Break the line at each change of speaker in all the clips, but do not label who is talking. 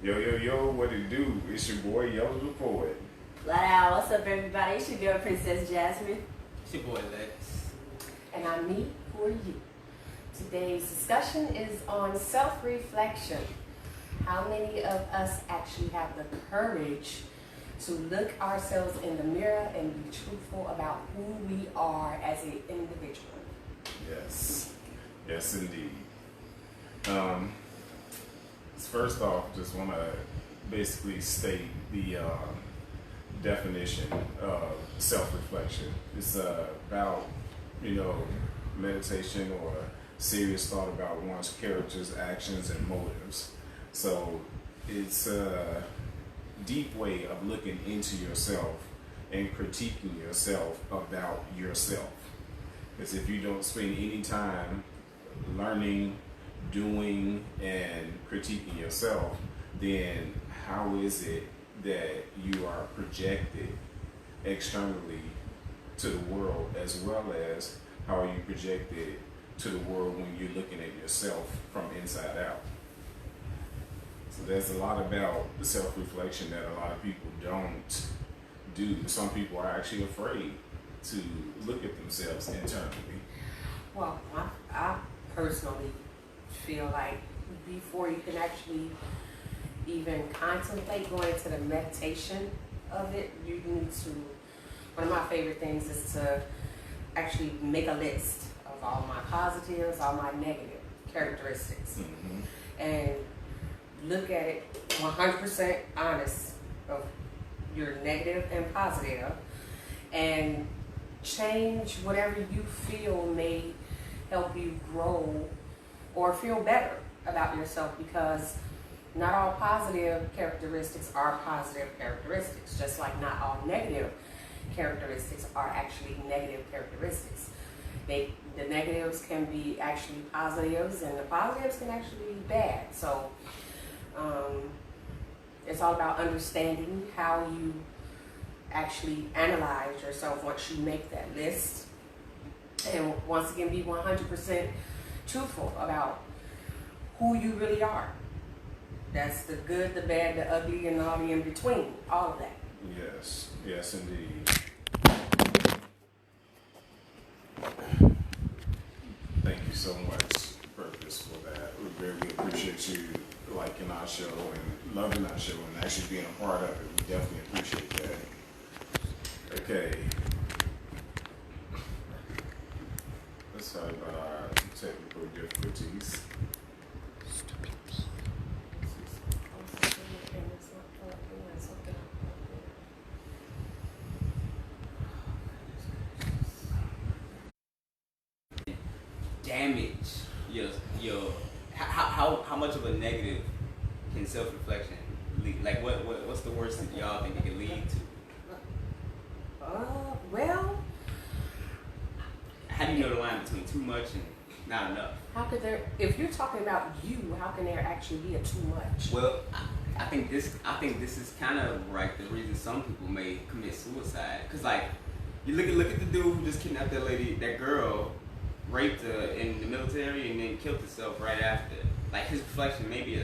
Yo, yo, yo, what it do? It's your boy, Yo the Poet.
Flat out, what's up everybody? It's your girl Princess Jasmine.
It's your boy Lex.
And I'm me for you. Today's discussion is on self-reflection. How many of us actually have the courage to look ourselves in the mirror and be truthful about who we are as an individual?
Yes. Yes, indeed. First off, just want to basically state the definition of self-reflection. It's about, meditation or serious thought about one's characters, actions, and motives. So it's a deep way of looking into yourself and critiquing yourself about yourself. Because if you don't spend any time learning, doing, and critiquing yourself, then how is it that you are projected externally to the world, as well as how are you projected to the world when you're looking at yourself from inside out? So there's a lot about the self-reflection that a lot of people don't do. Some people are actually afraid to look at themselves internally.
Well, I personally feel like before you can actually even contemplate going into the meditation of it, you need to, one of my favorite things is to actually make a list of all my positives, all my negative characteristics, and look at it 100% honest of your negative and positive, and change whatever you feel may help you grow or feel better about yourself, because not all positive characteristics are positive characteristics, just like not all negative characteristics are actually negative characteristics. The negatives can be actually positives, and the positives can actually be bad. So it's all about understanding how you actually analyze yourself once you make that list, and once again be 100% truthful about who you really are. That's the good, the bad, the ugly, and all the in between, all of that.
Yes, yes indeed. Thank you so much, Purpose, for that. We very appreciate you liking our show and loving our show and actually being a part of it. We definitely appreciate that. Okay. Let's talk about our technical difficulties.
Damage your how much of a negative can self-reflection lead? Like what's the worst that y'all think it can lead to?
Well,
How do you know the line between too much and not enough?
how could there, if you're talking about you, how can there actually be a too much?
Well, I think this is kind of like the reason some people may commit suicide. Cause like you look at the dude who just kidnapped that girl, raped her in the military, and then killed herself right after. Like his reflection maybe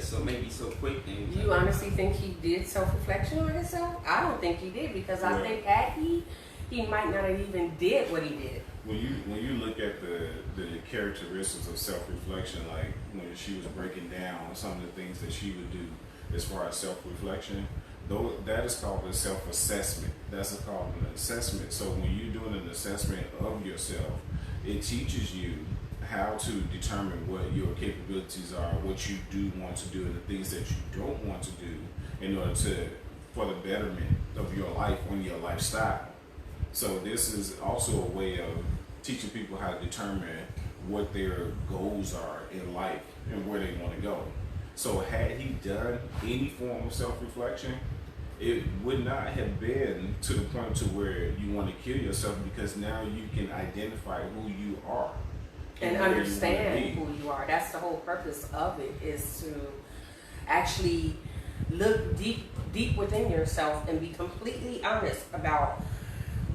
so quick. And
You honestly think he did self-reflection on himself? I don't think he did, because I think had he might not have even did what he did.
When you look at the characteristics of self-reflection, like when she was breaking down some of the things that she would do as far as self-reflection, though that is called a self-assessment. That's called an assessment. So when you're doing an assessment of yourself, it teaches you how to determine what your capabilities are, what you do want to do, and the things that you don't want to do in order for the betterment of your life and your lifestyle. So this is also a way of teaching people how to determine what their goals are in life and where they want to go. So had he done any form of self-reflection, it would not have been to the point to where you want to kill yourself, because now you can identify who you are
And understand who you are. That's the whole purpose of it, is to actually look deep within yourself and be completely honest about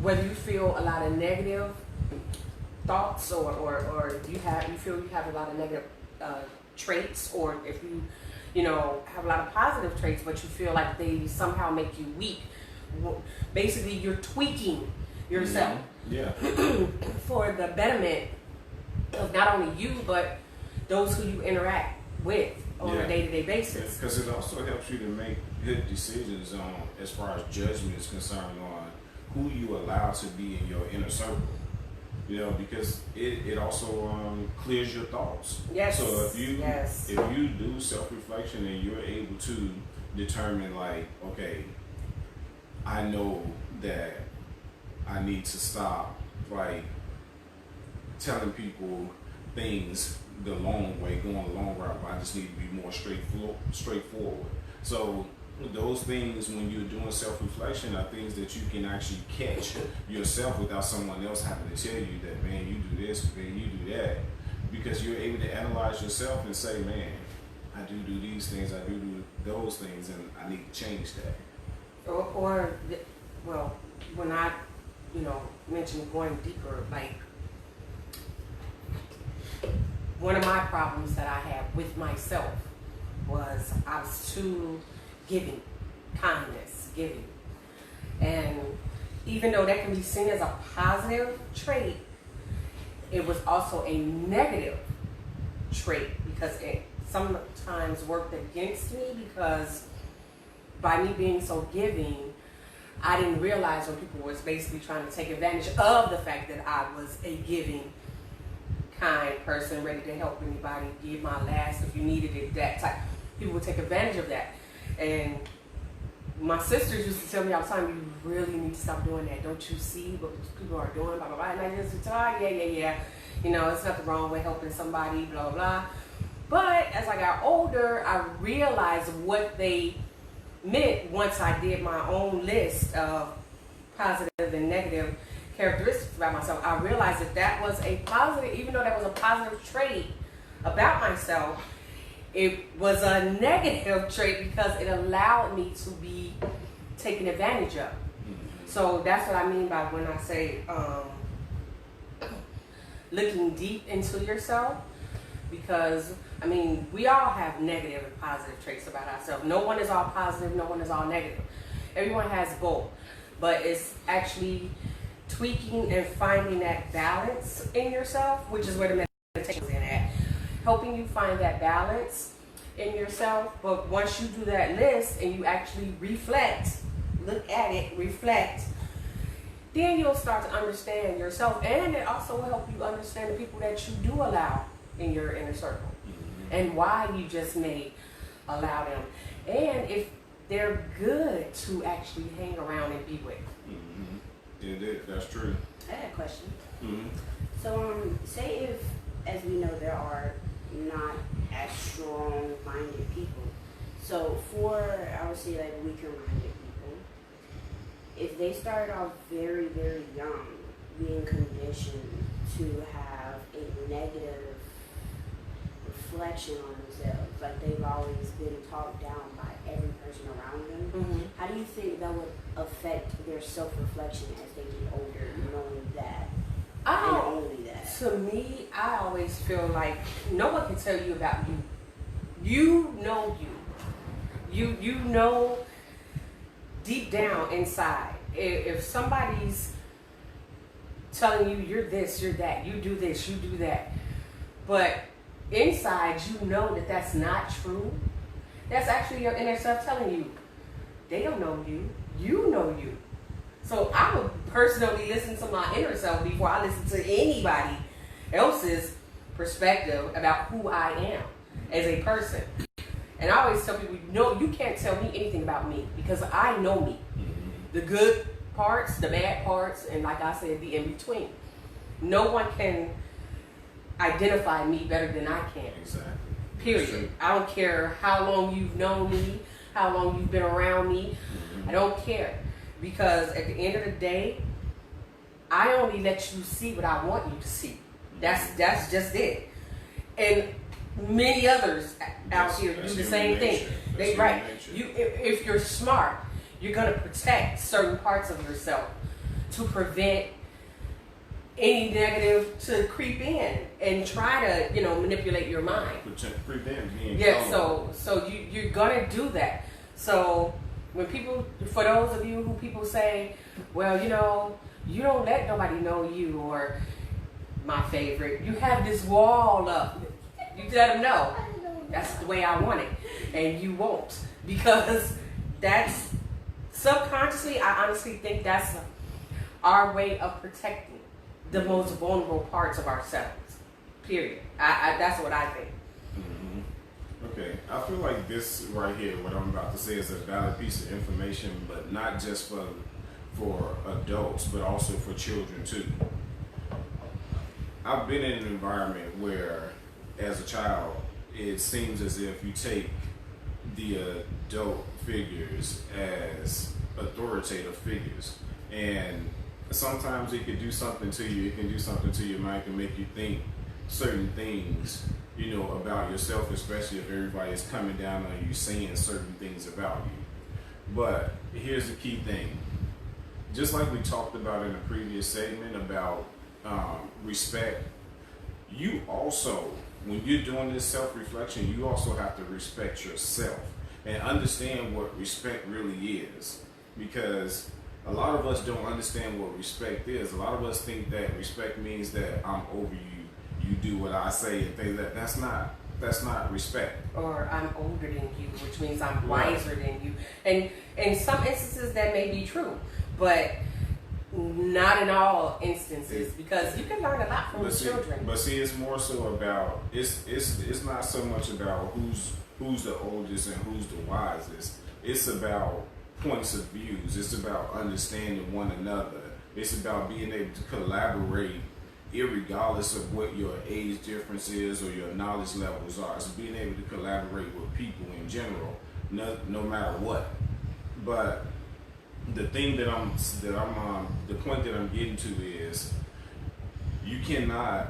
whether you feel a lot of negative thoughts, or you feel you have a lot of negative traits, or if you have a lot of positive traits, but you feel like they somehow make you weak. Basically, you're tweaking yourself
Yeah.
for the betterment of not only you, but those who you interact with on a day-to-day basis.
Because it also helps you to make good decisions as far as judgment is concerned on who you allow to be in your inner circle. Because it also clears your thoughts.
Yes.
So if you do self-reflection and you're able to determine, like, okay, I know that I need to stop, like, telling people things the long way, going the long route, but I just need to be more straightforward. So those things, when you're doing self-reflection, are things that you can actually catch yourself without someone else having to tell you that, man, you do this, man, you do that, because you're able to analyze yourself and say, man, I do these things, I do those things, and I need to change that.
Or when I, mentioned going deeper, like, one of my problems that I had with myself was I was too giving. And even though that can be seen as a positive trait, it was also a negative trait because it sometimes worked against me, because by me being so giving, I didn't realize when people was basically trying to take advantage of the fact that I was a giving, kind person, ready to help anybody, give my last if you needed it, that type. People would take advantage of that. And my sisters used to tell me all the time, you really need to stop doing that. Don't you see what people are doing, blah, blah, blah. And I just thought, yeah. It's nothing wrong with helping somebody, blah, blah, blah. But as I got older, I realized what they meant once I did my own list of positive and negative characteristics about myself. I realized that was a positive, even though that was a positive trait about myself, it was a negative trait because it allowed me to be taken advantage of. So that's what I mean by when I say looking deep into yourself, because we all have negative and positive traits about ourselves. No one is all positive, no one is all negative. Everyone has both, but it's actually tweaking and finding that balance in yourself, which is where the meditation is in at. Helping you find that balance in yourself. But once you do that list and you actually reflect, look at it, reflect, then you'll start to understand yourself, and it also will help you understand the people that you do allow in your inner circle and why you just may allow them, and if they're good to actually hang around and be with.
Yeah, that's true.
I had a question. So, say if, as we know, there are not as strong-minded people. So, for, I would say, like, weaker-minded people, if they start off very, very young, being conditioned to have a negative reflection on themselves, like they've always been talked down by every person around them, how do you think that would affect their self-reflection as they get older, knowing that and only that?
To me, I always feel like no one can tell you about you. You know you. You know deep down inside. If somebody's telling you you're this, you're that, you do this, you do that, but inside you know that that's not true, that's actually your inner self telling you they don't know you, you know you. So I would personally listen to my inner self before I listen to anybody else's perspective about who I am as a person. And I always tell people, no, you can't tell me anything about me because I know me. The good parts, the bad parts, and like I said, the in between. No one can identify me better than I can.
Exactly.
Period. I don't care how long you've known me, how long you've been around me. I don't care. Because at the end of the day, I only let you see what I want you to see. That's just it. And many others out here do the same thing. They right. If you're smart, you're gonna protect certain parts of yourself to prevent any negative to creep in and try to, you know, manipulate your mind.
Prevent being
Yeah,
vulnerable.
so you're gonna do that. So when people, for those of you who people say, well, you know, you don't let nobody know you, or my favorite, you have this wall up. You let them know that's the way I want it, and you won't, because that's subconsciously, I honestly think that's our way of protecting the most vulnerable parts of ourselves. Period. I that's what I think.
Okay, I feel like this right here, what I'm about to say, is a valid piece of information, but not just for adults, but also for children too. I've been in an environment where, as a child, it seems as if you take the adult figures as authoritative figures, and sometimes it can do something to you. It can do something to your mind, can make you think certain things, you know, about yourself, especially if everybody is coming down on you, saying certain things about you. But here's the key thing. Just like we talked about in a previous segment about respect, you also, when you're doing this self-reflection, you also have to respect yourself and understand what respect really is. Because a lot of us don't understand what respect is. A lot of us think that respect means that I'm over you, you do what I say, and things that that's not respect.
Or I'm older than you, which means I'm wiser than you. And in some instances that may be true, but not in all instances, because you can learn a lot from the children.
But see, it's more so about it's not so much about who's the oldest and who's the wisest. It's about points of views. It's about understanding one another. It's about being able to collaborate irregardless of what your age difference is or your knowledge levels are. It's being able to collaborate with people in general, no matter what. But the thing the point that I'm getting to is, you cannot,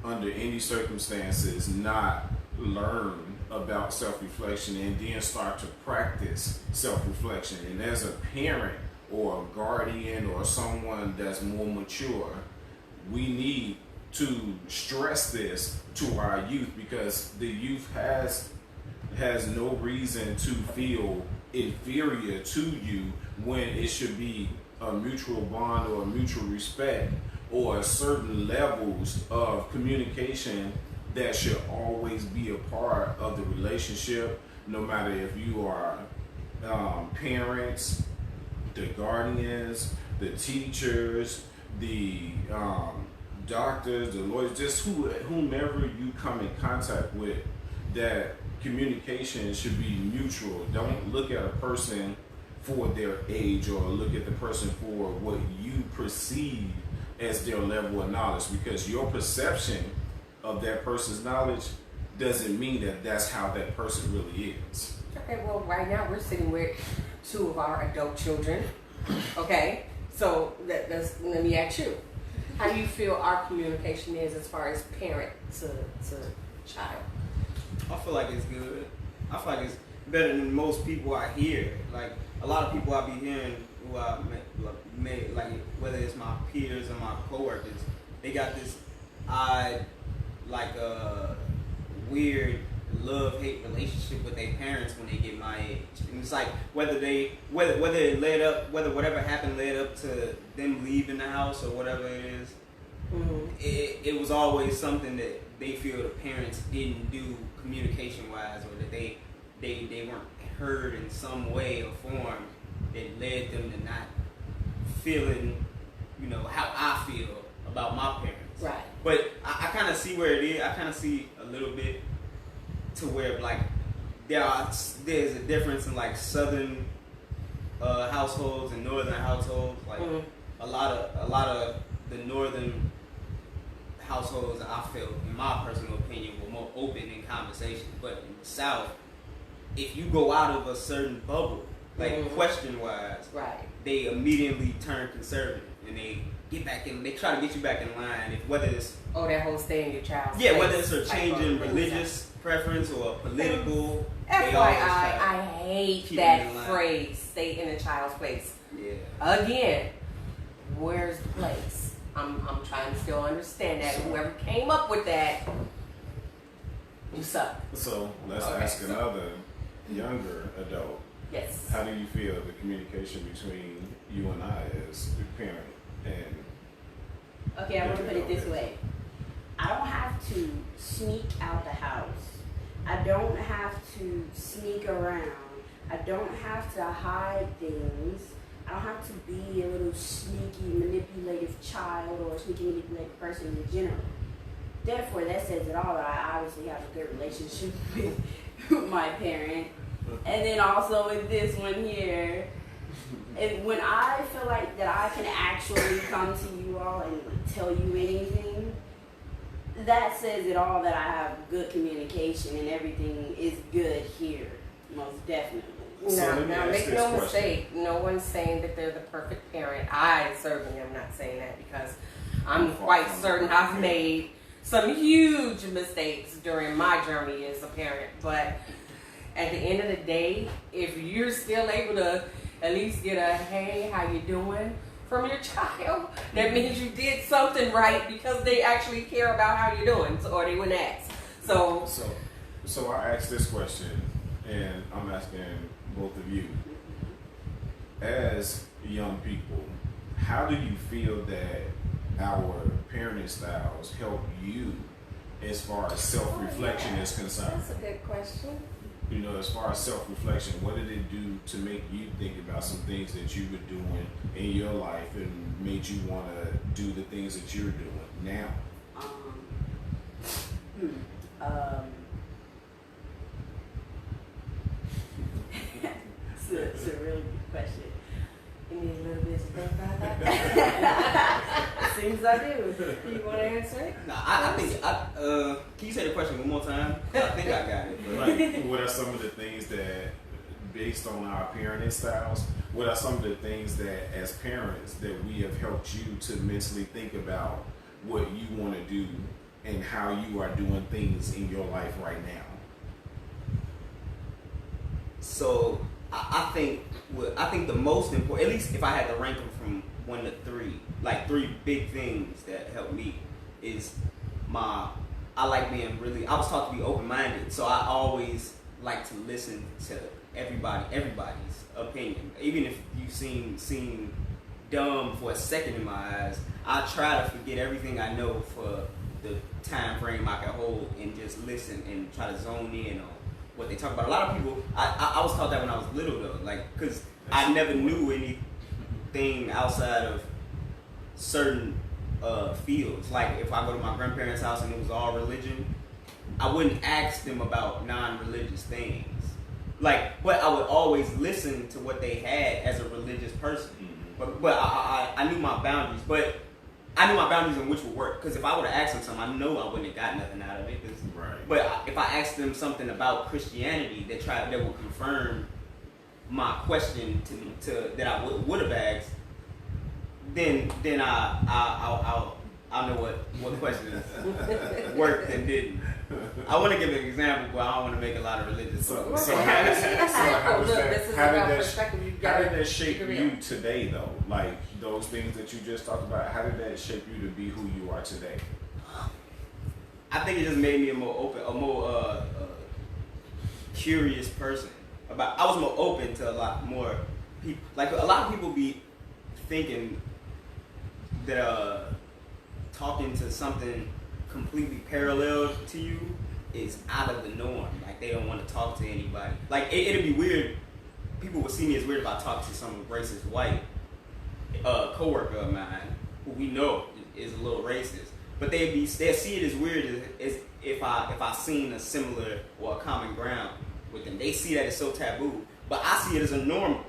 under any circumstances, not learn about self-reflection and then start to practice self-reflection. And as a parent or a guardian or someone that's more mature, we need to stress this to our youth, because the youth has no reason to feel inferior to you when it should be a mutual bond or a mutual respect or certain levels of communication that should always be a part of the relationship, no matter if you are parents, the guardians, the teachers, the doctors, the lawyers, just whomever you come in contact with. That communication should be mutual. Don't look at a person for their age or look at the person for what you perceive as their level of knowledge, because your perception of that person's knowledge doesn't mean that that's how that person really is.
Okay, well, right now we're sitting with two of our adult children. Okay, so let me ask you, how do you feel our communication is as far as parent to child?
I feel like it's good. I feel like it's better than most people I hear. Like, a lot of people I be hearing who I met, like whether it's my peers or my coworkers, they got this odd, like weird love-hate relationship with their parents when they get my age. And it's like whether whatever happened led up to them leaving the house or whatever it is, it was always something that they feel the parents didn't do communication-wise, or that they weren't heard in some way or form that led them to not feeling, you know, how I feel about my parents.
Right.
But I kind of see where it is. I kind of see a little bit to where, like, there's a difference in, like, southern households and northern households. Like, a lot of the northern households, I feel, in my personal opinion, were more open in conversation. But in the South, if you go out of a certain bubble, like question-wise,
right,
they immediately turn conservative and they get back in. They try to get you back in line. Whether it's
that whole stay in your child's
place,
whether
it's a change in religious preference or political.
FYI, I hate that phrase, "stay in a child's place."
Yeah.
Again, where's the place? I'm trying to still understand that. Whoever came up with that, you suck.
So let's ask another younger adult.
Yes.
How do you feel the communication between you and I as a parent and?
Okay, I want to put it this way. I don't have to sneak out the house. I don't have to sneak around. I don't have to hide things. I don't have to be a little sneaky, manipulative child or a sneaky, manipulative person in general. Therefore, that says it all. I obviously have a good relationship with my parent. And then also with this one here. And when I feel like that I can actually come to you all and tell you anything, that says it all, that I have good communication and everything is good here, most definitely.
Now make no mistake, no one's saying that they're the perfect parent. I certainly am not saying that, because I'm quite certain I've made some huge mistakes during my journey as a parent. But at the end of the day, if you're still able to at least get a "hey, how you doing" from your child, that means you did something right, because they actually care about how you're doing, or they wouldn't ask.
So I asked this question, and I'm asking both of you. As young people, how do you feel that our parenting styles help you as far as self-reflection is concerned?
That's a good question.
You know, as far as self-reflection, what did it do to make you think about some things that you were doing in your life and made you want to do the things that you're doing now?
It's a really good question.
You need a little bit to think about that.
Seems I do.
You want to answer it?
No, I think. Can you say the question one more time? I think I got it.
Like, what are some of the things that, based on our parenting styles, what are some of the things that, as parents, that we have helped you to mentally think about what you want to do and how you are doing things in your life right now?
So I think the most important, at least if I had to rank them from 1 to 3, like 3 big things that helped me, is I like being I was taught to be open-minded, so I always like to listen to everybody's opinion. Even if you seem dumb for a second in my eyes, I try to forget everything I know for the time frame I can hold and just listen and try to zone in on what they talk about. A lot of people, I was taught that when I was little though, like, because I never knew anything outside of certain fields. Like if I go to my grandparents' house and it was all religion, I wouldn't ask them about non-religious things. Like, but I would always listen to what they had as a religious person. But I knew my boundaries. But I knew my boundaries on which would work. Because if I would have asked them something, I know I wouldn't have got nothing out of it.
Right.
But if I asked them something about Christianity that would confirm my question that I would have asked, then I'll know what questions worked and didn't. I want to give an example, but I don't want to make a lot of religious.
So how did that shape you today, though? Like those things that you just talked about, how did that shape you to be who you are today?
I think it just made me a more open, a more curious person. I was more open to a lot more people. Like a lot of people be thinking that talking to something completely parallel to you is out of the norm. Like they don't want to talk to anybody. Like it'd be weird. People would see me as weird if I talked to some racist white coworker of mine who we know is a little racist. But they'll see it as weird as if I seen a similar or a common ground with them. They see that as so taboo, but I see it as a normal.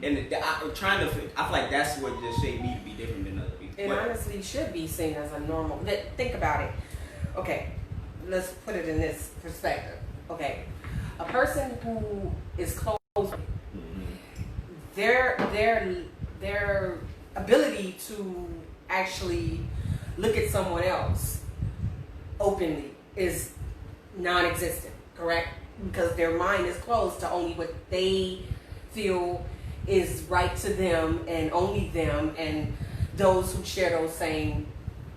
And I feel like that's what just shaped me to be different than other people.
It honestly should be seen as a normal. Think about it. Okay, let's put it in this perspective. Okay, a person who is close, their ability to actually look at someone else openly is non-existent, correct? Because their mind is closed to only what they feel is right to them and only them, and those who share those same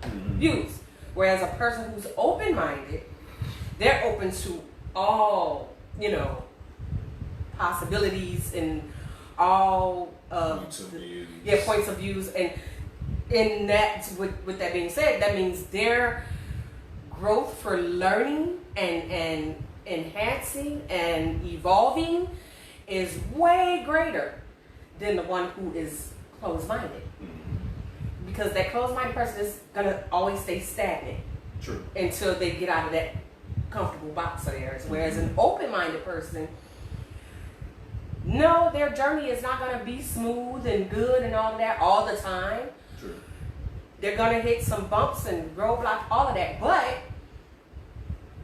views. Whereas a person who's open-minded, they're open to all, you know, possibilities and all of points of views. And in that, with that being said, that means their growth for learning and enhancing and evolving is way greater than the one who is closed-minded. Because that closed-minded person is gonna always stay stagnant.
True. Until
they get out of that comfortable box of theirs. Whereas an open-minded person, no, their journey is not gonna be smooth and good and all of that all the time.
True.
They're gonna hit some bumps and roadblocks, all of that, but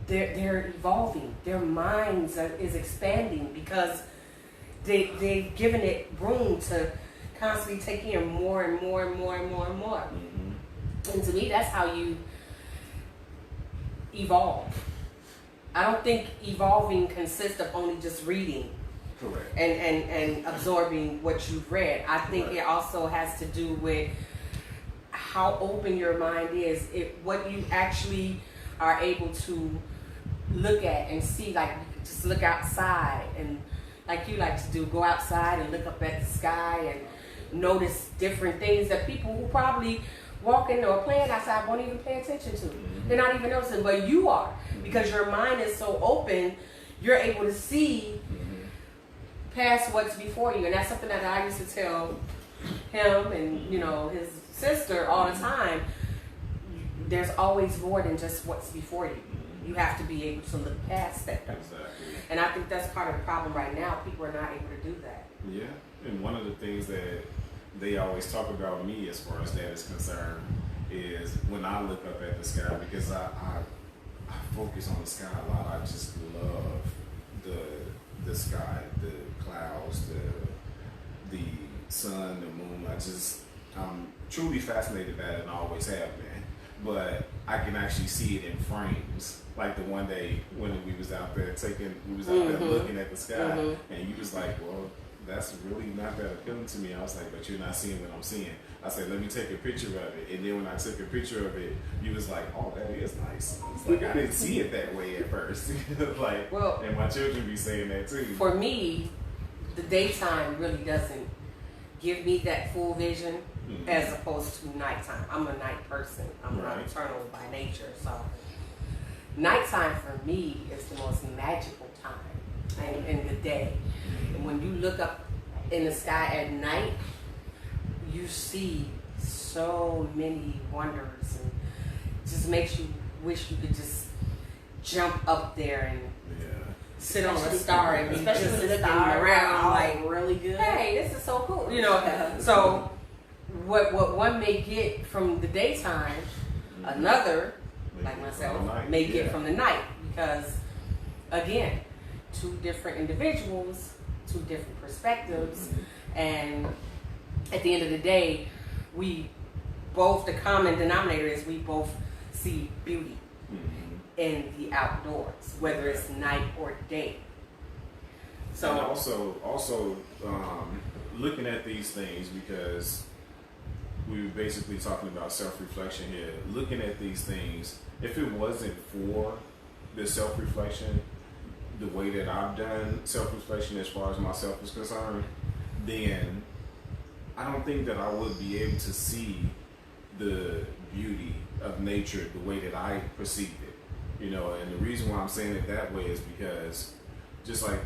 they're evolving. Their minds is expanding because they've given it room to constantly take in more and more and more and more and more. And to me, that's how you evolve. I don't think evolving consists of only just reading.
Correct.
And absorbing what you've read. I think it also has to do with how open your mind is, what you actually are able to look at and see. Like, just look outside and, like you like to do, go outside and look up at the sky and notice different things that people who probably walking or playing outside won't even pay attention to. They're not even noticing, but you are, because your mind is so open. You're able to see past what's before you, and that's something that I used to tell him and, you know, his sister all the time. There's always more than just what's before you. You have to be able to look past that.
Exactly.
And I think that's part of the problem right now. People are not able to do that.
Yeah, and one of the things that they always talk about me as far as that is concerned is when I look up at the sky, because I focus on the sky a lot. I just love the sky, the clouds, the sun, the moon. I'm truly fascinated by it and always have been. But I can actually see it in frames. Like the one day when we was out there looking at the sky, and you was like, well, that's really not that appealing to me. I was like, but you're not seeing what I'm seeing. I said, let me take a picture of it. And then when I took a picture of it, you was like, oh, that is nice. It's like, I didn't see it that way at first. Like, well, and my children be saying that too.
For me, the daytime really doesn't give me that full vision as opposed to nighttime. I'm a night person. I'm nocturnal by nature. So nighttime for me is the most magical time in the day. And when you look up in the sky at night, you see so many wonders, and it just makes you wish you could just jump up there and sit on a star and be just looking around like
really good.
Hey, this is so cool. You know, so what one may get from the daytime, another, like myself, may get from the night, because again, two different individuals, two different perspectives, and at the end of the day, we both, the common denominator is we both see beauty in the outdoors, whether it's night or day. So
and also looking at these things, because we were basically talking about self-reflection here, looking at these things, if it wasn't for the self-reflection, the way that I've done self-reflection as far as myself is concerned, then I don't think that I would be able to see the beauty of nature the way that I perceived it. You know, and the reason why I'm saying it that way is because just like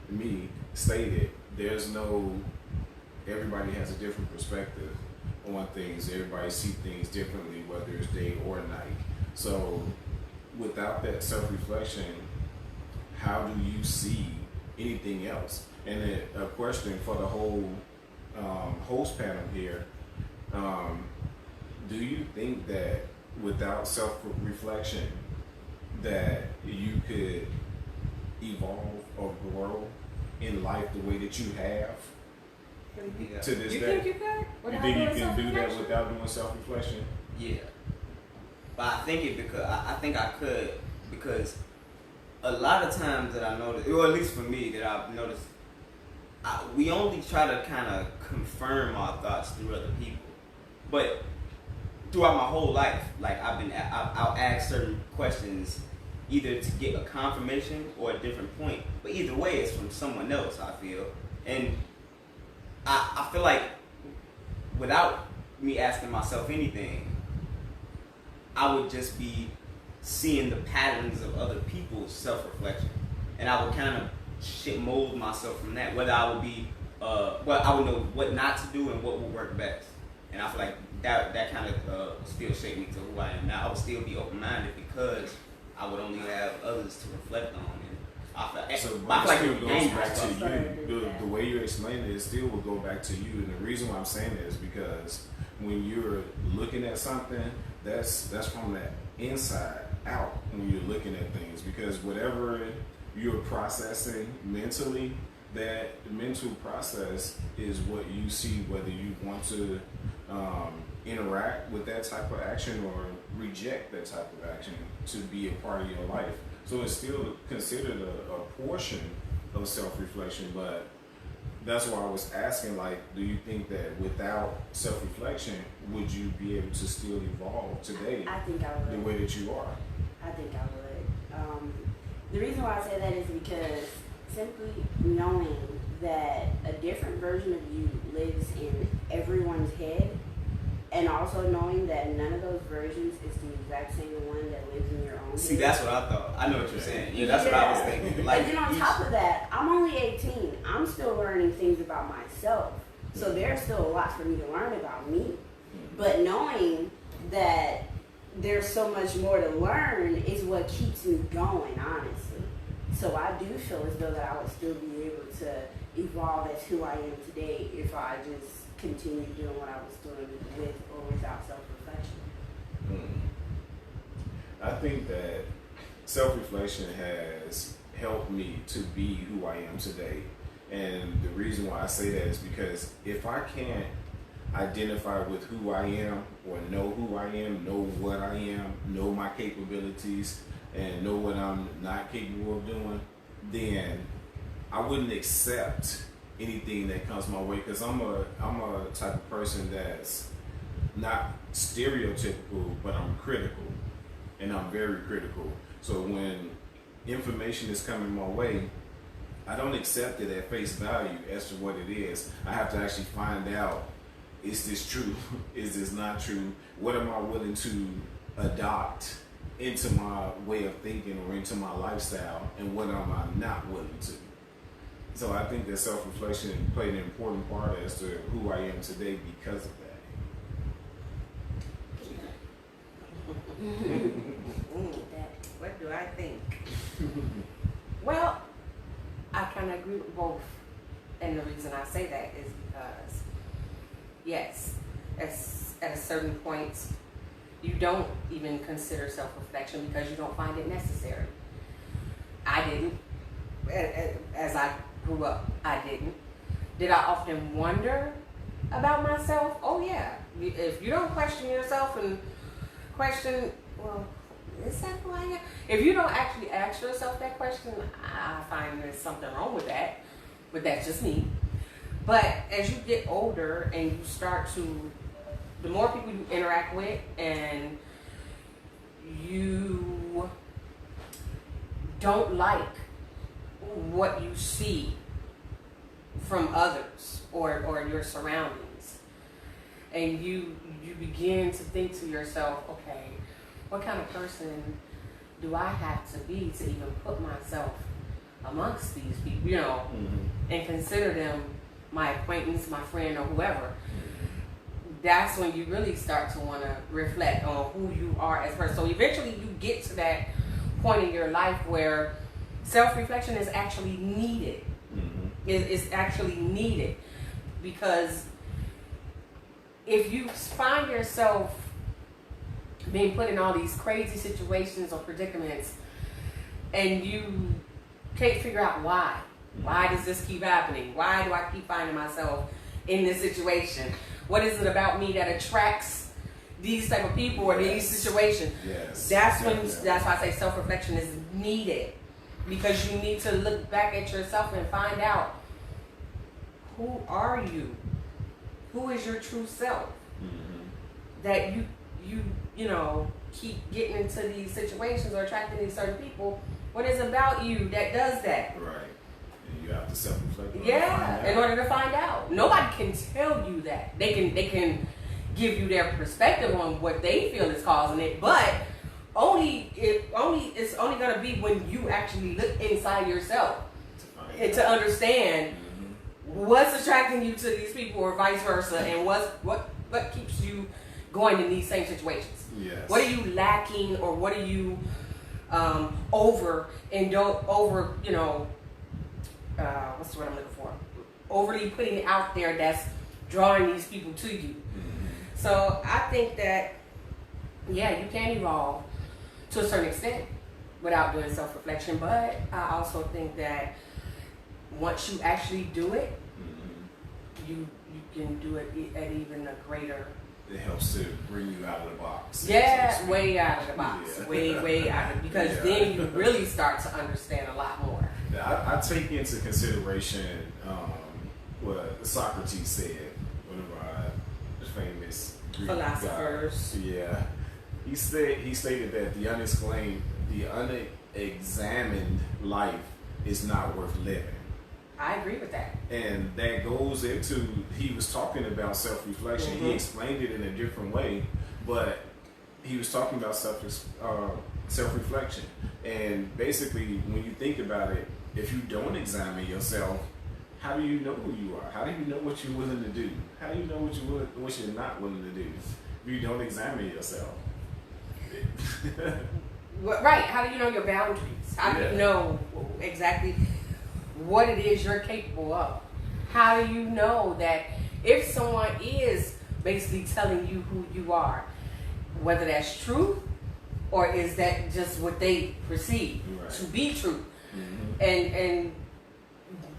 me stated, everybody has a different perspective on things. Everybody sees things differently, whether it's day or night. So without that self-reflection, how do you see anything else? And a question for the whole host panel here, do you think that without self-reflection that you could evolve or grow in life the way that you have to this
you
day?
Think you could?
You think you can do that without doing self-reflection?
Yeah. But I think I could, because a lot of times that I noticed, or at least for me, that I've noticed, we only try to kind of confirm our thoughts through other people. But throughout my whole life, like I'll ask certain questions either to get a confirmation or a different point. But either way, it's from someone else, I feel. And I feel like without me asking myself anything, I would just be seeing the patterns of other people's self-reflection. And I would kind of mold myself from that, whether I would be, I would know what not to do and what would work best. And I feel like that kind of still shaped me to who I am now. I would still be open-minded because I would only have others to reflect on. And I feel like,
So
I feel like
it
it's
goes
dangerous.
back to you. The way you're explaining it still will go back to you. And the reason why I'm saying that is because when you're looking at something, that's from that inside out when you're looking at things. Because whatever you're processing mentally, that mental process is what you see, whether you want to interact with that type of action or reject that type of action to be a part of your life. So it's still considered a portion of self-reflection, but that's why I was asking, like, do you think that without self-reflection, would you be able to still evolve today
I think I would.
the way that you are?
I think I would. The reason why I say that is because simply knowing that a different version of you lives in everyone's head, and also knowing that none of those versions is the exact same one that lives in your own
See,
head.
that's what I thought. I know what you're saying. Yeah, that's what I was thinking. Like,
and then on top of that, I'm only 18. I'm still learning things about myself. So there's still a lot for me to learn about me. But knowing that there's so much more to learn is what keeps me going, honestly. So I do feel as though that I would still be able to evolve as who I am today if I just continue doing what I was doing with or without self-reflection.
I think that self-reflection has helped me to be who I am today. And the reason why I say that is because if I can't identify with who I am or know who I am, know what I am, know my capabilities, and know what I'm not capable of doing, then I wouldn't accept anything that comes my way, because I'm a type of person that's not stereotypical, but I'm critical, and I'm very critical. So when information is coming my way, I don't accept it at face value as to what it is. I have to actually find out, is this true? Is this not true? What am I willing to adopt into my way of thinking or into my lifestyle, and what am I not willing to? So I think that self-reflection played an important part as to who I am today because of that.
What do I think? Well, I kind of agree with both. And the reason I say that is because, yes, at a certain point, you don't even consider self-reflection because you don't find it necessary. I didn't. As I grew up, I didn't. Did I often wonder about myself? Oh, yeah. If you don't question yourself and question, well, is that who I am? If you don't actually ask yourself that question, I find there's something wrong with that. But that's just me. But as you get older and you start to, the more people you interact with and you don't like what you see from others or your surroundings, and you begin to think to yourself, okay, what kind of person do I have to be to even put myself amongst these people, and consider them my acquaintance, my friend, or whoever. That's when you really start to want to reflect on who you are as a person. So eventually you get to that point in your life where self-reflection is actually needed. It's actually needed, because if you find yourself being put in all these crazy situations or predicaments and you can't figure out why does this keep happening? Why do I keep finding myself in this situation? What is it about me that attracts these type of people or these situations?
Yes.
That's why I say self-reflection is needed, because you need to look back at yourself and find out
who are you? Who is your true self? That you know, keep getting into these situations or attracting these certain people. What is about you that does that?
Right. And you have to self-reflect.
Yeah, in order to find out. Nobody can tell you that. They can give you their perspective on what they feel is causing it, but it's only gonna be when you actually look inside yourself and to understand what's attracting you to these people or vice versa, and what keeps you going in these same situations.
Yes.
What are you lacking, or what are you over, you know, what's the word I'm looking for? Overly putting it out there that's drawing these people to you. So I think that, yeah, you can evolve to a certain extent without doing self-reflection, but I also think that once you actually do it, you can do it at even a greater.
It helps to bring you out of the box.
Yeah,
so
way out of the box.
Yeah.
Way out of, because then you really start to understand a lot more.
I take into consideration what Socrates said, one of our famous Greek
Philosophers.
guys. Yeah, he stated that the unexamined life is not worth living.
I agree with that.
And that goes into, he was talking about self-reflection. He explained it in a different way, but he was talking about self-reflection. And basically, when you think about it, if you don't examine yourself, how do you know who you are? How do you know what you're willing to do? How do you know what you're not willing to do if you don't examine yourself?
Right. How do you know your boundaries? How do you know exactly what it is you're capable of? How do you know that if someone is basically telling you who you are, whether that's true or is that just what they perceive to be true? And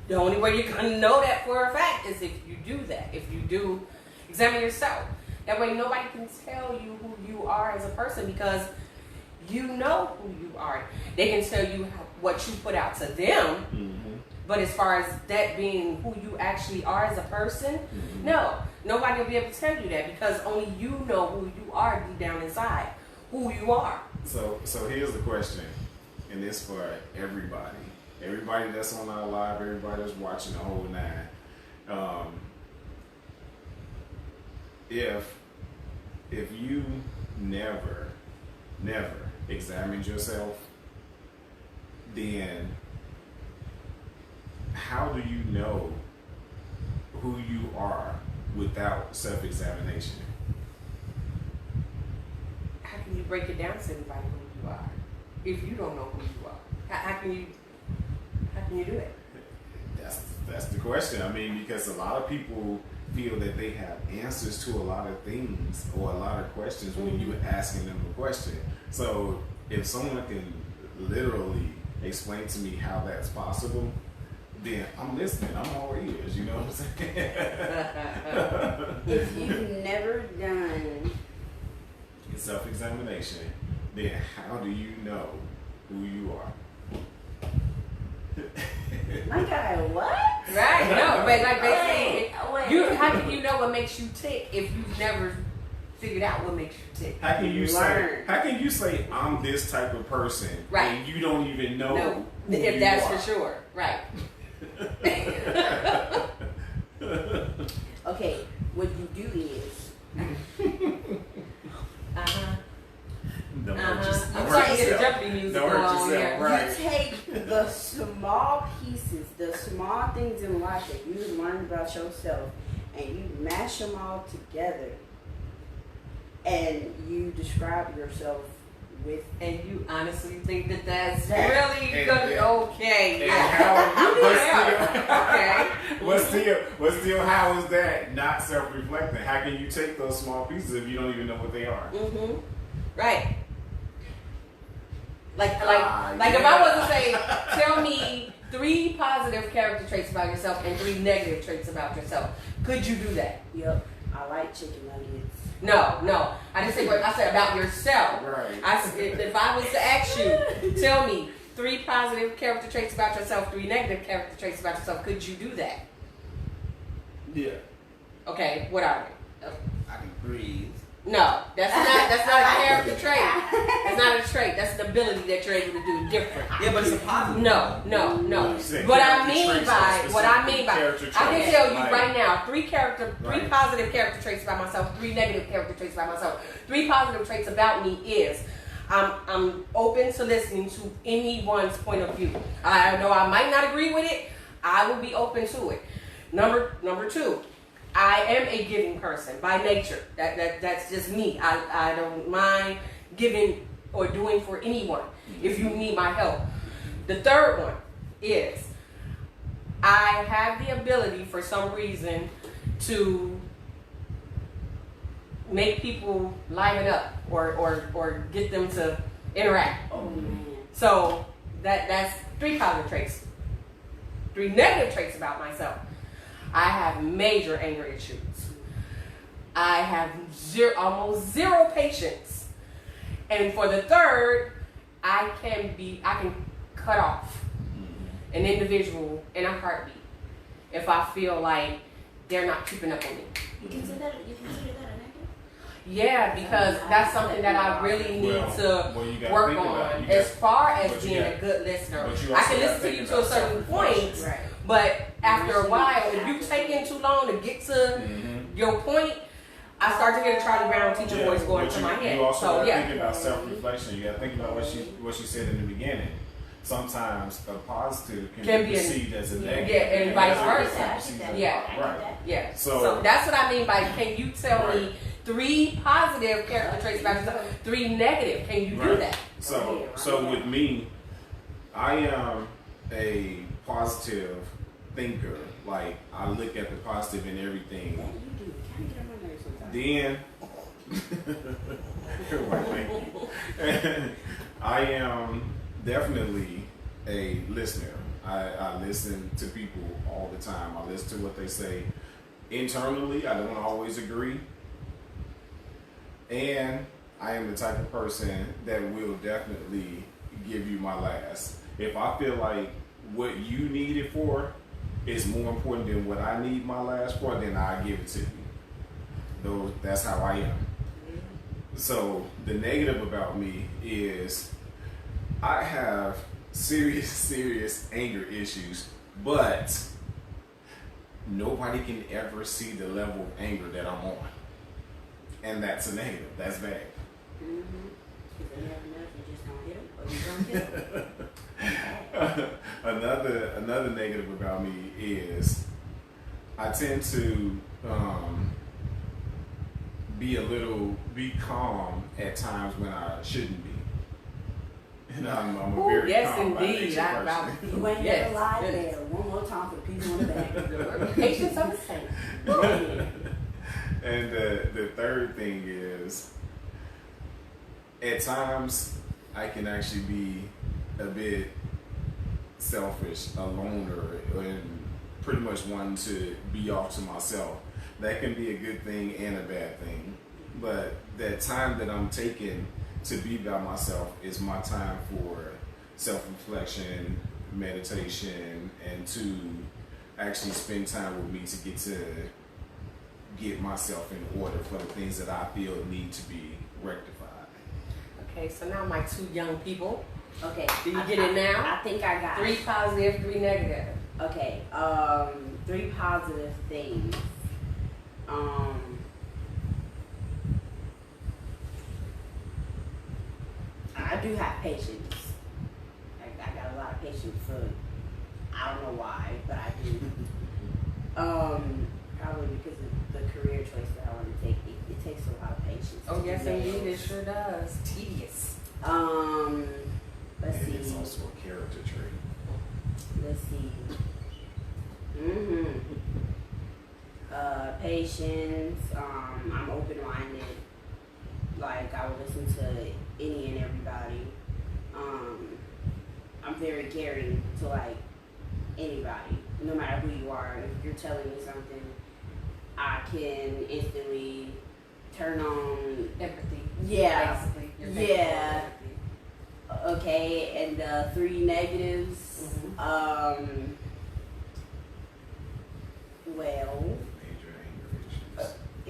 the only way you're going to know that for a fact is if you do that. If you do examine yourself. That way nobody can tell you who you are as a person, because you know who you are. They can tell you what you put out to them, but as far as that being who you actually are as a person, no. Nobody will be able to tell you that, because only you know who you are deep down inside, who you are.
So here's the question, and it's for everybody. Everybody that's on our live, everybody that's watching the whole nine. If you never examined yourself, then how do you know who you are without self-examination?
How can you break it down to anybody who you are if you don't know who you are? How can you do it?
That's the question. I mean, because a lot of people feel that they have answers to a lot of things or a lot of questions when you're asking them a question. So if someone can literally explain to me how that's possible, then I'm listening. I'm all ears. You know what I'm saying?
If you've never done
self-examination, then how do you know who you are?
my guy, what?
Right, no, but like they say,
Wait.
how can you know what makes you tick if you've never figured out what makes you tick?
How can you
Learn.
say I'm this type of person,
Right.
and you don't even know
No,
who
if
you
that's
are?
for sure, right?
Okay, what you do is
Don't hurt yourself.
I'm
Don't
sorry
hurt
to get the
yourself.
Jeopardy music
Don't hurt
going on
yourself,
here.
right.
you take the small pieces, the small things in life that you learned about yourself, and you mash them all together, and you describe yourself with.
And you honestly think that that's
That-
really
and-
good?
and-
Okay.
And how,
Okay.
but still, how is that not self-reflecting? How can you take those small pieces if you don't even know what they are?
Right. Like if
yeah.
I was to say, tell me 3 positive character traits about yourself and 3 negative traits about yourself, could you do that?
Yep, I like chicken nuggets.
No. I didn't say what I said about yourself.
Right.
If I was to ask you, tell me 3 positive character traits about yourself, 3 negative character traits about yourself, could you do that?
Yeah.
Okay, what are they?
I can breathe.
No, that's not a character trait. That's not a trait. That's an ability that you're able to do different.
Yeah, but it's a positive.
No.
You said
What
character
I mean
traits
by
are
I
specific
can
character
tell
traits.
you
Like,
right now, three
Right.
positive character traits about myself, 3 negative character traits about myself. 3 positive traits about me is I'm open to listening to anyone's point of view. I know I might not agree with it. I will be open to it. Number 2, I am a giving person by nature. That's just me. I don't mind giving or doing for anyone if you need my help. The third one is I have the ability for some reason to make people liven up or get them to interact.
Oh man.
So that's 3 positive traits. 3 negative traits about myself. I have major anger issues. I have almost zero patience. And for the third, I can cut off an individual in a heartbeat if I feel like they're not keeping up with me.
You consider that a negative?
Yeah, because that's something that I really need to work on. As far as being a good listener, I can listen to you to a certain point,
Right.
but after a while, if you taking too long to get to your point, I start to hear the Charlie Brown teacher voice going
but
through my head.
You also
So
got to
yeah,
think about self-reflection. You got to think about what she said in the beginning. Sometimes a positive can be perceived as a negative.
yeah, and vice versa.
Yeah.
Right.
yeah.
So-
So that's what I mean by can you tell me 3 positive character traits about yourself, 3 negative? Can you do
Right.
that?
So with me, I am a positive thinker. Like, I look at the positive in everything.
Yeah, you do. Kind of get on my nerves sometimes.
Then I am definitely a listener. I listen to people all the time. I listen to what they say internally. I don't always agree. And I am the type of person that will definitely give you my last. If I feel like what you need it for is more important than what I need my last for, then I give it to you. Though that's how I am. So the negative about me is I have serious anger issues, but nobody can ever see the level of anger that I'm on. And that's a negative. That's bad.
If they have enough, you just don't hit them, or you don't hit them.
Another negative about me is I tend to be calm at times when I shouldn't be. And I'm a very
yes,
calm by
indeed.
nature person.
You ain't
Yes,
never lied
yes.
there. One more time for the people in the back.
Patience of the saint.
And the third thing is, at times, I can actually be a bit selfish, a loner, and pretty much wanting to be off to myself. That can be a good thing and a bad thing. But that time that I'm taking to be by myself is my time for self-reflection, meditation, and to actually spend time with me to get myself in order for the things that I feel need to be rectified.
Okay, so now my 2 young people.
Okay.
Do you get it now?
I think I got
3
it.
positive, 3 negative.
Okay. 3 positive things. I do have patience. I got a lot of patience for, I don't know why, but I do. Probably because of the career choice that I want to take. It takes a lot of patience.
Oh
to
yes,
do
indeed,
those.
it sure does. Tedious.
Let's
And
see.
it's also a character trait.
Let's see. Patience. I'm open-minded. Like, I will listen to any and everybody. I'm very caring to, like, anybody, no matter who you are. If you're telling me something, I can instantly turn on.
Empathy.
Yeah.
Basically. You're
Yeah.
empathy.
Okay, and 3 negatives. Well,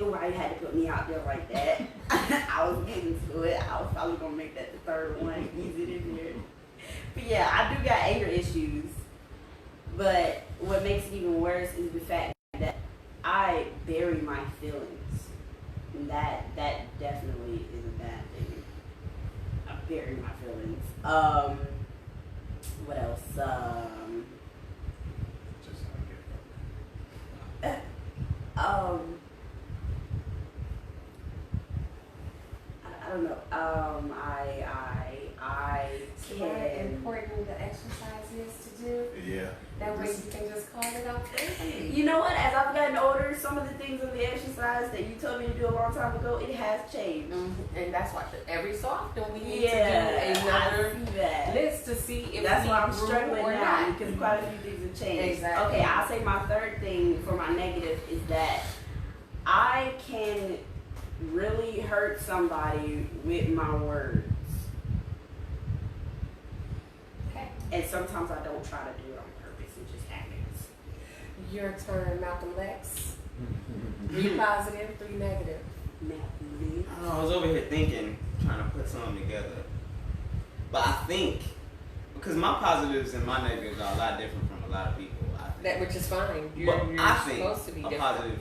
why you had to put me out there like that. I was getting to it. I was probably gonna make that the third one, ease it in there. But yeah, I do got anger issues. But what makes it even worse is the fact that I bury my feelings. And that definitely is a bad thing. I bury my feelings. What else?
Just how I get
I don't know. I
See how important the exercise is to do?
Yeah.
That way you can just call it out there.
You know what? As I've gotten older, some of the things of the exercise that you told me to do a long time ago, it has changed.
And that's why every so often we need
Yeah,
to do another
I see that.
list to see if
That's
we
why I'm
grew
struggling
or
now
not.
because quite a few things have changed.
Exactly.
Okay, I'll say my third thing for my negative is that I can really hurt somebody with my words.
Okay.
And sometimes I don't try to do it on purpose, it just happens.
Your turn, Malcolm Lex. 3 positive, 3 negative.
Matthew.
I don't know, I was over here thinking, trying to put something together. But I think, because my positives and my negatives are a lot different from a lot of people, I think.
That which is fine. You're
I think
supposed to be
a
different.
positive,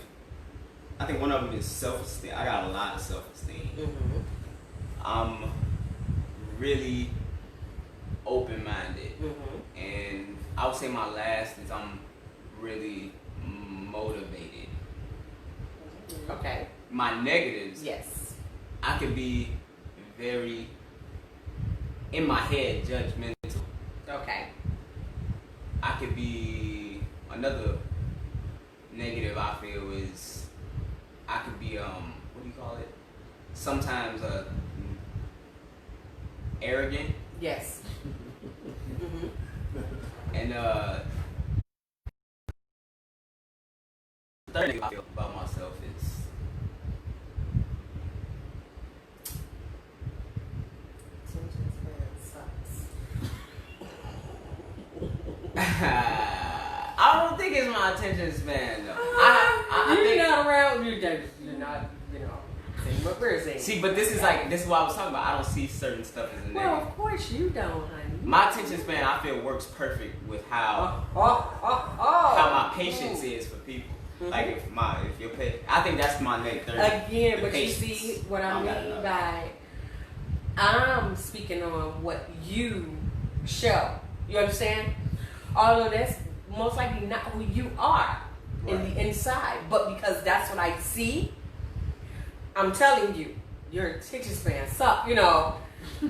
I think one of them is self-esteem. I got a lot of self-esteem.
Mm-hmm.
I'm really open-minded.
Mm-hmm.
And I would say my last is I'm really motivated.
Okay.
My negatives,
Yes.
I could be very, in my head, judgmental.
Okay.
I could be, another negative I feel is, I could be, what do you call it? Sometimes arrogant.
Yes. Mm-hmm.
And the third thing I feel about myself is
Attention span sucks.
I don't think it's my attention span though. I
You're
think,
not around. You're not. Saying what we're saying.
see, but this is what I was talking about. I don't see certain stuff as a
Well,
negative.
of course you don't, honey.
My attention span, I feel, works perfect with how my patience is for people.
Mhm.
Like if you're I think that's my third.
Again,
the
but
patience.
you see what I
don't got
mean
enough.
by I'm speaking on what you show. You understand? Although that's most likely not who you are in the inside, but because that's what I see, I'm telling you, your attention span sucks,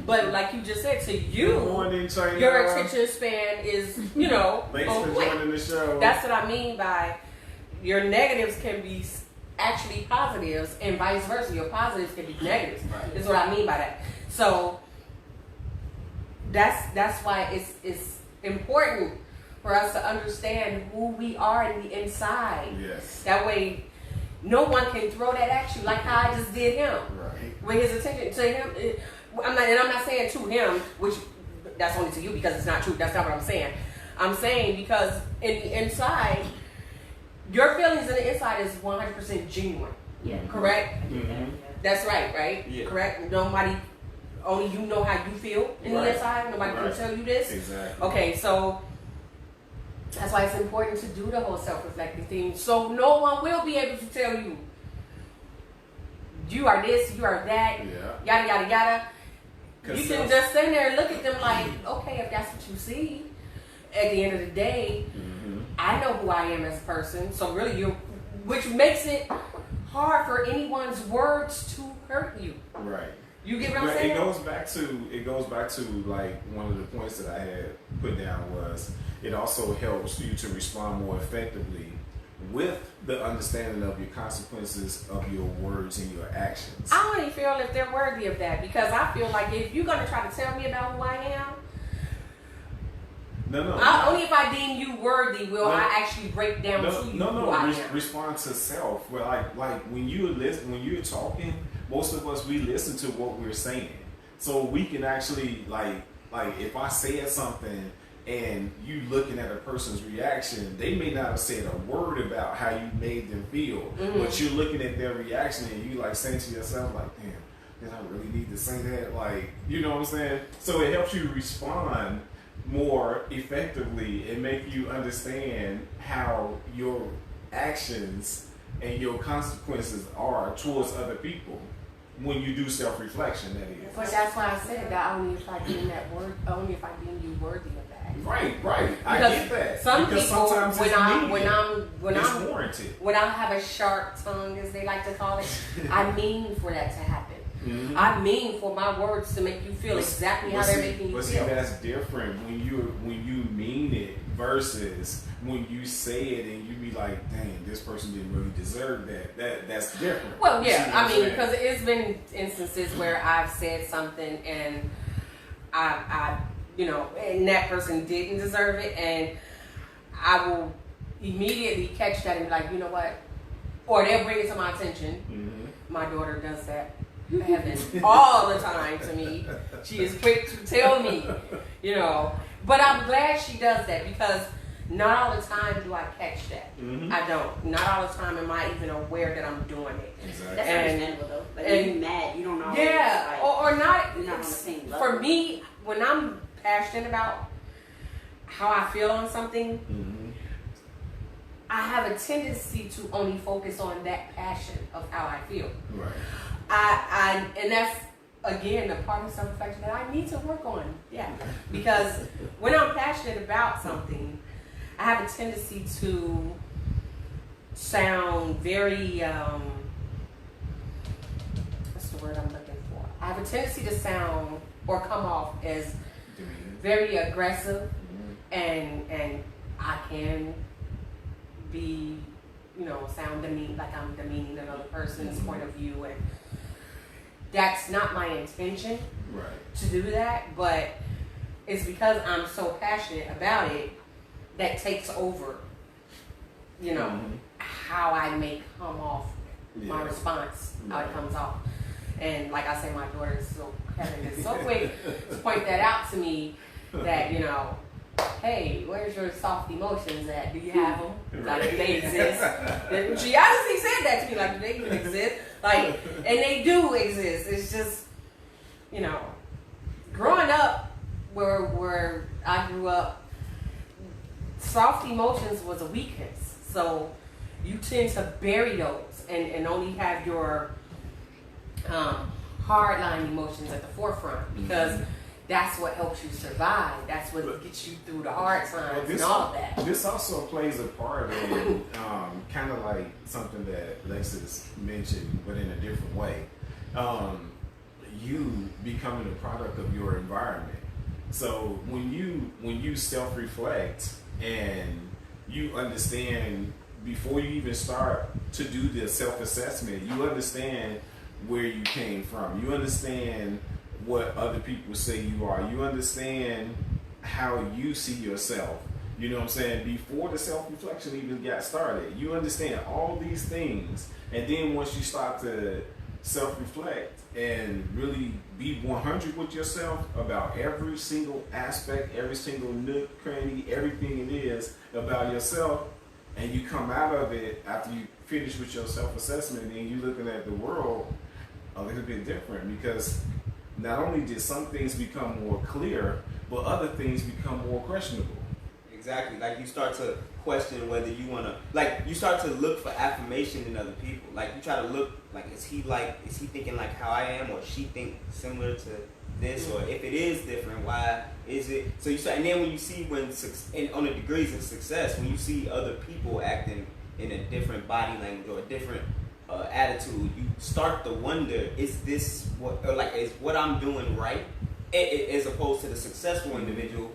But like you just said, to you,
Good morning, China.
your attention span is,
Thanks
on
for
point.
joining the show.
That's what I mean by your negatives can be actually positives and vice versa. Your positives can be negatives.
Right.
Is what I mean by that. So that's why it's important for us to understand who we are in the inside.
Yes.
That way, no one can throw that at you like how I just did him.
Right.
With his attention to him, I'm not saying to him, which that's only to you because it's not true. That's not what I'm saying. I'm saying because in the inside, your feelings in the inside is 100% genuine.
Yeah.
Correct?
I get that,
Mhm.
yeah.
That's right?
Yeah.
Correct? Nobody, only you know how you feel in the
Right.
inside. Nobody
Right.
can tell you this.
Exactly.
Okay, so that's why it's important to do the whole self-reflective thing. So no one will be able to tell you, you are this, you are that,
Yeah.
yada, yada, yada. You
'Cause
can just stand there and look at them like, okay, if that's what you see. At the end of the day,
Mhm.
I know who I am as a person. So really, which makes it hard for anyone's words to hurt you.
Right.
You get what I'm
But
saying?
it goes back to like one of the points that I had put down was it also helps you to respond more effectively with the understanding of your consequences of your words and your actions.
I only feel if they're worthy of that because I feel like if you're gonna try to tell me about who I am,
No.
only if I deem you worthy will
No.
I actually break down to you who I am.
Respond to self. Well, like when you're talking, most of us we listen to what we're saying, so we can actually like if I said something and you looking at a person's reaction, they may not have said a word about how you made them feel, but you're looking at their reaction and you like saying to yourself like, damn, did I really need to say that? Like, you know what I'm saying? So it helps you respond more effectively and make you understand how your actions and your consequences are towards other people when you do self-reflection, that is.
But that's why I said that only if I deem you worthy of that.
Right. I
Because
get that.
some
because
people,
sometimes
when
it's
I'm
warranted.
when I have a sharp tongue, as they like to call it, I mean for that to happen.
Mm-hmm.
I mean for my words to make you feel exactly how they're making you
But
feel.
see, that's different when you mean it versus when you say it and you be like, dang, this person didn't really deserve that. That's different.
Well,
You see
yeah,
what
I
I'm
mean,
saying?
because it's been instances where I've said something and I and that person didn't deserve it, and I will immediately catch that and be like, you know what? Or they'll bring it to my attention.
Mm-hmm.
My daughter does that. Heaven all the time to me. She is quick to tell me, But I'm glad she does that because not all the time do I catch that.
Mm-hmm.
I don't. Not all the time am I even aware that I'm doing it.
Exactly.
That's
And-
understandable though. Like when you're mad, you don't know.
Yeah,
Like,
or not.
you're not on the same level.
For me, when I'm passionate about how I feel on something,
Mm-hmm.
I have a tendency to only focus on that passion of how I feel.
Right.
And that's again a part of self-reflection that I need to work on. Yeah, because when I'm passionate about something, I have a tendency to sound very what's the word I'm looking for? I have a tendency to sound or come off as very aggressive, and I can be, sound like I'm demeaning another person's point of view, and that's not my intention
Right.
to do that, but it's because I'm so passionate about it that takes over, how I may come off, my response, how it comes off. And like I say, my daughter is so quick to point that out to me that, hey, where's your soft emotions at? Do you have them? Like, do they exist? And she honestly said that to me, like, do they even exist? Like, and they do exist. It's just, growing up where I grew up, soft emotions was a weakness. So you tend to bury those and only have your hardline emotions at the forefront because that's what helps you survive. That's what gets you through the hard times and all of that.
This also plays a part in kind of like something that Lexus mentioned, but in a different way. You becoming a product of your environment. So when you self-reflect and you understand before you even start to do the self-assessment, you understand where you came from. You understand what other people say you are. You understand how you see yourself. You know what I'm saying? Before the self-reflection even got started, you understand all these things. And then once you start to self-reflect and really be 100 with yourself about every single aspect, every single nook, cranny, everything it is about yourself, and you come out of it after you finish with your self-assessment and you're looking at the world a little bit different, because not only did some things become more clear, but other things become more questionable.
Exactly. Like, you start to question whether you want to, like, you start to look for affirmation in other people. Like, you try to look, like, is he thinking like how I am, or she think similar to this, or if it is different, why is it? So you start, and then when you see on the degrees of success, when you see other people acting in a different body language or a different attitude, you start to wonder, is this is what I'm doing right? As opposed to the successful individual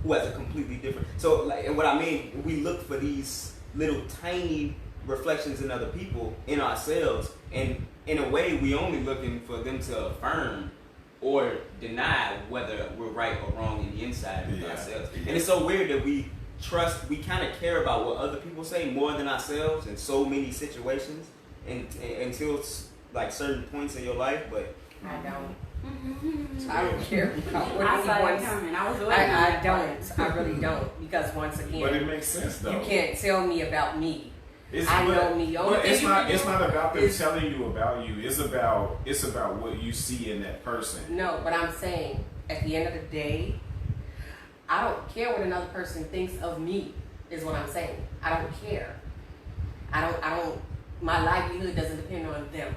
who has a completely different. So, like, and what I mean, we look for these little tiny reflections in other people, in ourselves, and in a way, we only looking for them to affirm or deny whether we're right or wrong in the inside of ourselves. And it's so weird that we kind of care about what other people say more than ourselves in so many situations, and until like certain points in your life, but
I don't. So I don't care about what
I saw it
anyone's.
coming. I was waiting.
I don't. I really don't. Because once
But
again,
it makes sense though.
you can't tell me about me.
It's,
I
but-
know me. Only
But
thing
it's
you
not.
can
It's
do
not about them
is-
telling you about you. It's about what you see in that person.
No, but I'm saying at the end of the day, I don't care what another person thinks of me. Is what I'm saying. I don't care. I don't. My livelihood doesn't depend on them.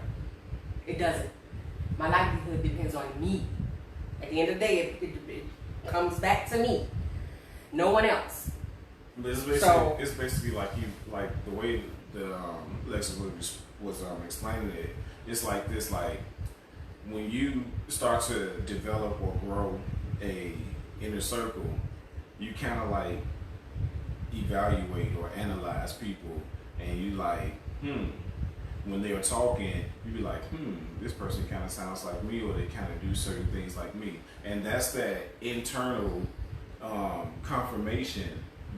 It doesn't. My livelihood depends on me. At the end of the day, it comes back to me. No one else.
But it's basically,
So-
it's basically like the way the Lexus was explaining it. It's like this, like when you start to develop or grow a inner circle, you kind of like evaluate or analyze people, and you like, when they were talking, you be like, this person kind of sounds like me, or they kind of do certain things like me, and that's that internal confirmation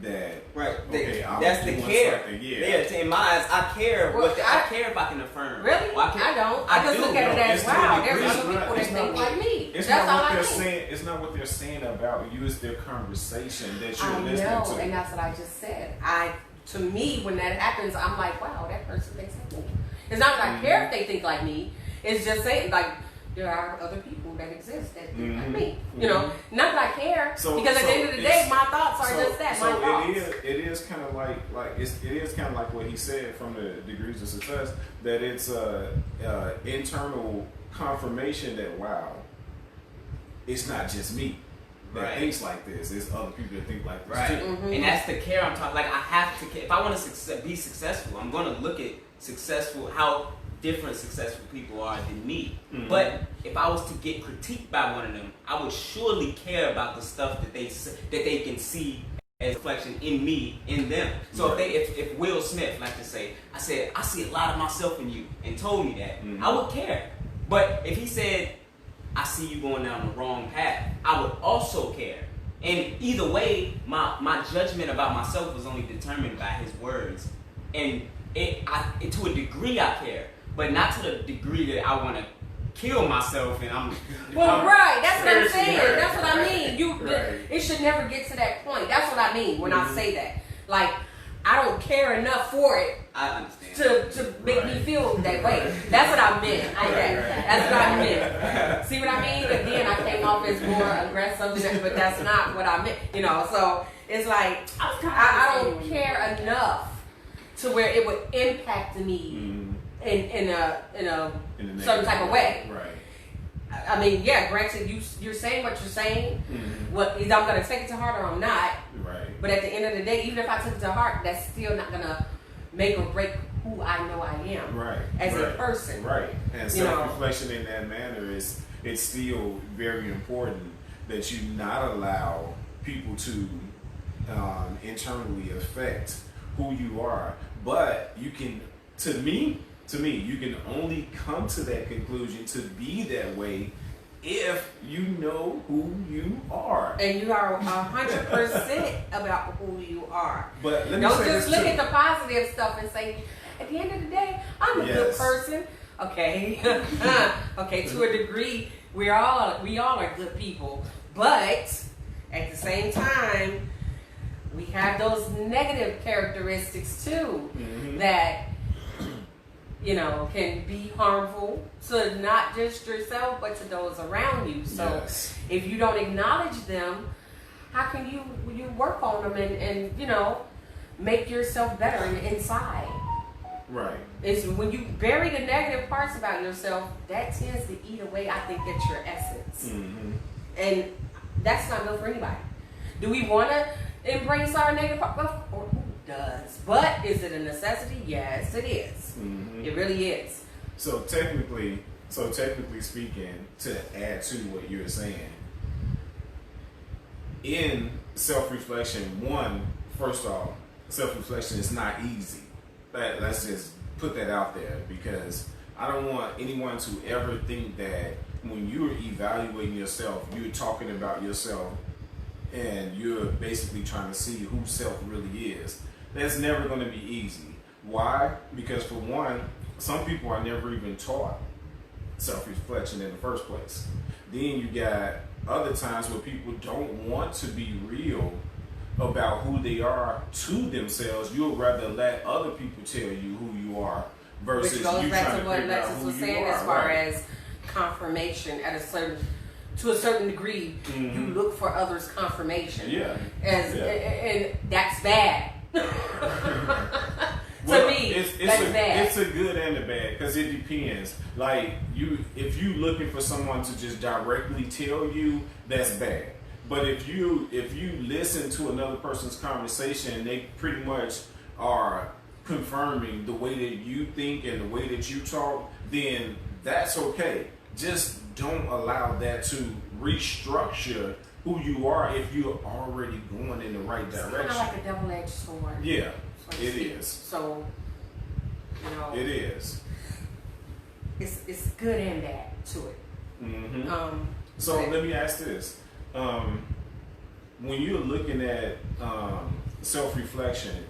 that
Right.
okay, I'm
That's the
doing
care.
something,
Yeah. In my eyes, I care.
Well,
I care if I can affirm.
Really?
Well,
I don't.
I
I just
do.
look at it
No,
as
it's
wow.
not-
There's
it's
other
not-
people that
it's not
think
what-
like me.
It's
That's
not
all
what
I
they're
think.
saying. It's not what they're saying about you. It's their conversation that you're
I
listening
know,
to.
and that's what I just said. To me, when that happens, I'm like, wow, that person thinks like me. It's not that I care if they think like me. It's just saying, like, there are other people that exist that think like me. You know, not that I care,
So-
because at
so
the end of the day,
it's-
my thoughts are just that, my thoughts.
it is kind of like it is kind of like what he said from the degrees of success, that it's internal confirmation that wow, it's not just me that
Right.
thinks like this. It's other people that think like this
Right.
too.
Mhm.
And that's the care I'm talking. Like I have to care. If I want to be successful, I'm going to look at how different successful people are than me.
Mhm.
But if I was to get critiqued by one of them, I would surely care about the stuff that they can see as reflection in me, in them. So
Right.
if Will Smith, like to say, I said I see a lot of myself in you, and told me that,
Mhm.
I would care. But if he said, I see you going down the wrong path, I would also care. And either way, my judgment about myself was only determined by his words. And to a degree I care, but not to the degree that I want to kill myself and I'm...
Right, that's what I'm
Seriously,
saying.
right,
That's what I
right,
mean.
right.
It should never get to that point. That's what I mean when I say that. Like, I don't care enough for it
I understand.
to make me
Right.
feel that way. That's what I meant.
Right.
That's what I meant. See what I mean? Again, I came off as more aggressive, but that's not what I meant. You know, so it's like I don't care enough to where it would impact me
Mhm.
in a
In a
certain type of way.
Right.
I mean, yeah, granted, you're saying what you're saying.
Mhm.
What either I'm gonna take it to heart or I'm not.
Right.
But at the end of the day, even if I took it to heart, that's still not gonna make or break who I know I am
Right.
as a
right.
person.
Right. And
You know.
self-reflection in that manner it's still very important that you not allow people to internally affect who you are. But you can, to me, you can only come to that conclusion to be that way if you know who you are.
And you are 100% about who you are.
But let me
Don't
say
just
this
look
too.
at the positive stuff and say, at the end of the day, I'm a good
Yes.
person. Okay. Okay, to a degree, we all are good people. But at the same time, we have those negative characteristics too
Mhm.
that can be harmful to not just yourself but to those around you. So
Yes.
if you don't acknowledge them, how can you work on them and make yourself better inside?
Right.
It's when you bury the negative parts about yourself, that tends to eat away, I think, at your essence.
Mm-hmm.
And that's not good for anybody. Do we want to embrace our negative parts? Or who does? But is it a necessity? Yes, it is.
Mm-hmm.
It really is.
So technically speaking, to add to what you're saying, in self-reflection, first off, self-reflection is not easy. Let's just put that out there, because I don't want anyone to ever think that when you're evaluating yourself, you're talking about yourself and you're basically trying to see who self really is. That's never going to be easy. Why? Because for one, some people are never even taught self-reflection in the first place. Then you got other times where people don't want to be real about who they are to themselves. You'll rather let other people tell you who you are versus
Which goes
you
back
trying
to
to
what
figure out
Alexis
who
was
you
saying
are.
as far
right.
as confirmation to a certain degree.
Mhm.
You look for others' confirmation.
Yeah.
And that's bad.
Well,
to me,
it's
that's bad.
It's a good and a bad because it depends. Like if you looking for someone to just directly tell you, that's bad. But if you listen to another person's conversation, they pretty much are confirming the way that you think and the way that you talk, then that's okay. Just don't allow that to restructure who you are if you're already going in the right
It's kind
direction.
of like a double-edged sword.
Yeah,
so to
it
speak.
is.
So,
It is.
it's good and bad to it.
Mm-hmm. So
but-
let me ask this: when you're looking at self-reflection,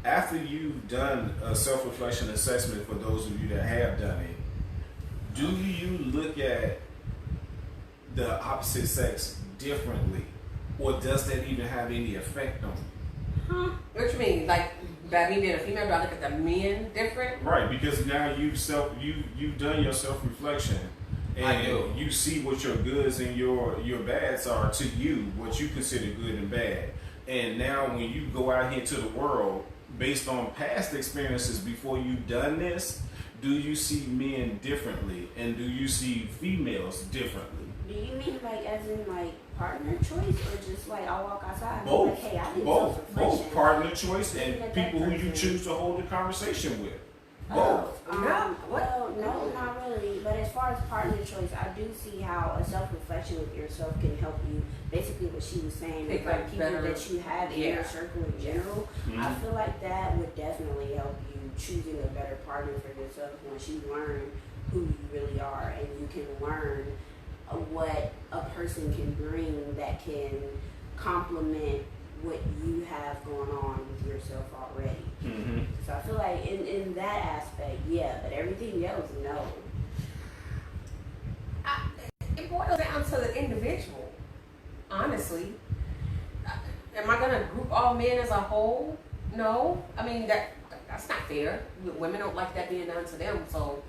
after you've done a self-reflection assessment, for those of you that have done it, do you look at the opposite sex differently, or does that even have any effect on you?
What you mean? Like, by me being a female, do I look at the men different?
Right, because now you've done your self-reflection,
I do.
and you see what your goods and your bads are to you, what you consider good and bad. And now when you go out here to the world, based on past experiences before you've done this, do you see men differently, and do you see females differently?
Do you mean like as in like partner choice, or just like I walk outside and be
Both,
like, hey, I did
both
self-reflection.
partner choice and
Looking at that
people who you
person.
choose to hold the conversation with.
Oh,
Both.
well, no, not really. But as far as partner choice, I do see how a self-reflection with yourself can help you. Basically, what she was saying,
Pick
with like
up
people
better-
that you have in
Yeah.
your circle in general. I feel like that would definitely help you choosing a better partner for yourself once you learn who you really are, and you can learn what a person can bring that can complement what you have going on with yourself already.
Mm-hmm.
So I feel like in that aspect, yeah, but everything else, no.
It boils down to the individual, honestly. Am I gonna group all men as a whole? No. I mean that's not fair. Women don't like that being done to them, so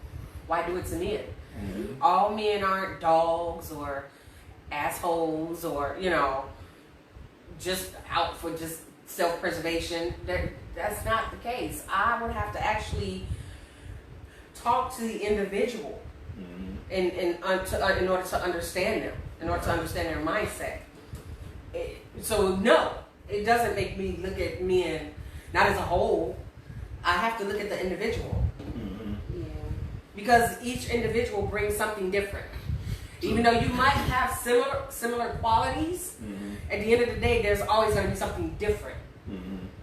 why do it to men?
Mm-hmm.
All men aren't dogs or assholes or just out for just self-preservation. That's not the case. I would have to actually talk to the individual in order to understand them, in order to understand their mindset. So no, it doesn't make me look at men not as a whole. I have to look at the individual
Yeah.
because each individual brings something different. Even though you might have similar qualities, at the end of the day, there's always going to be something different.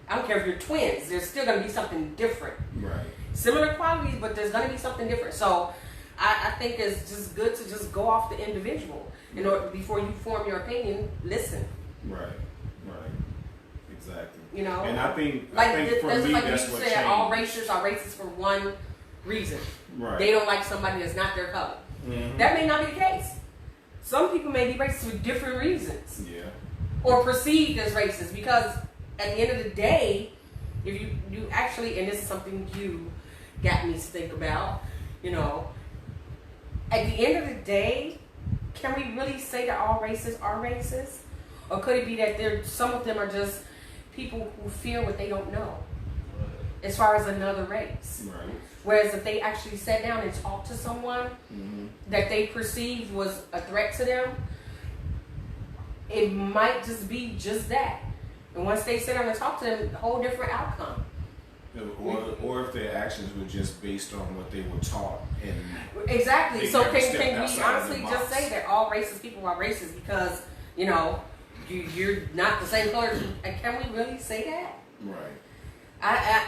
I don't care if you're twins, there's still going to be something different.
Right.
Similar qualities, but there's going to be something different. So I think it's just good to just go off the individual. In order, before you form your opinion, listen.
Right. Right. Exactly.
You know?
And I think
Like,
for
that's
me,
like
that's
you
what
said,
changed.
all races are racist for one reason.
Right.
They don't like somebody that's not their color.
Mhm.
That may not be the case. Some people may be racist for different reasons.
Yeah.
Or perceived as racist, because at the end of the day, if you actually, and this is something you got me to think about, at the end of the day, can we really say that all races are racist? Or could it be that some of them are just people who fear what they don't know as far as another race?
Right.
Whereas if they actually sat down and talked to someone that they perceived was a threat to them, it might just be just that. And once they sit down and talk to them, a whole different outcome.
Or if their actions were just based on what they were taught and
Exactly.
They
So
never stepped
can we
outside of
honestly
the
just
box.
say that all racist people are racist because, you're not the same color? And can we really say that?
right.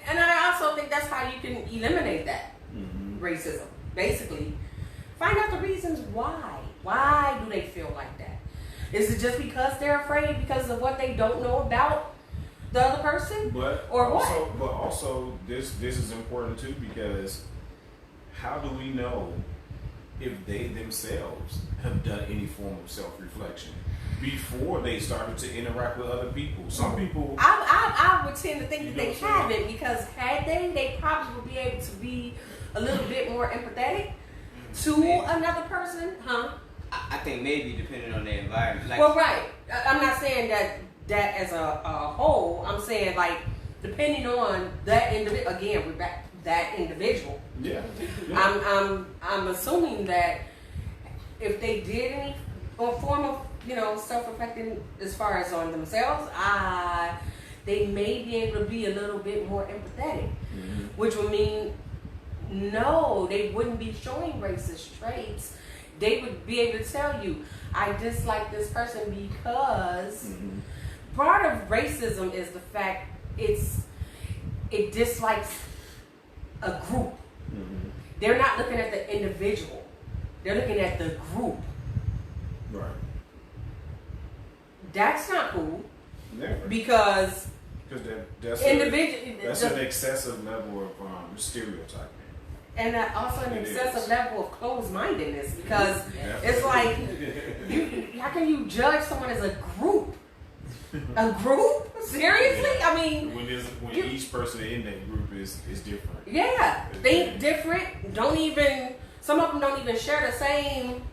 And I also think that's how you can eliminate that
Mm-hmm.
racism. Basically, find out the reasons why. Why do they feel like that? Is it just because they're afraid because of what they don't know about the other person?
But
Or
also,
what?
But also, this is important too, because how do we know if they themselves have done any form of self-reflection before they started to interact with other people. Some people,
I would tend to think that they
what I'm saying?
haven't, because had they probably would be able to be a little bit more empathetic to another person, huh?
I think maybe depending on the environment. Like,
Well, right. I'm not saying that as a whole. I'm saying like depending on that individual. Again, we're back that individual.
yeah.
I'm assuming that if they did any form of self-reflecting as far as on themselves, they may be able to be a little bit more empathetic, which would mean no, they wouldn't be showing racist traits. They would be able to tell you, I dislike this person because part of racism is the fact it dislikes a group. They're not looking at the individual. They're looking at the group.
Right.
That's not cool.
Never.
Because
that's
individual,
an excessive level of stereotyping.
and also an
It
excessive
is.
level of closed-mindedness, because it's like how can you judge someone as a group? A group? Seriously? I mean,
when each person in that group is different.
yeah, think different. Some of them don't even share the same,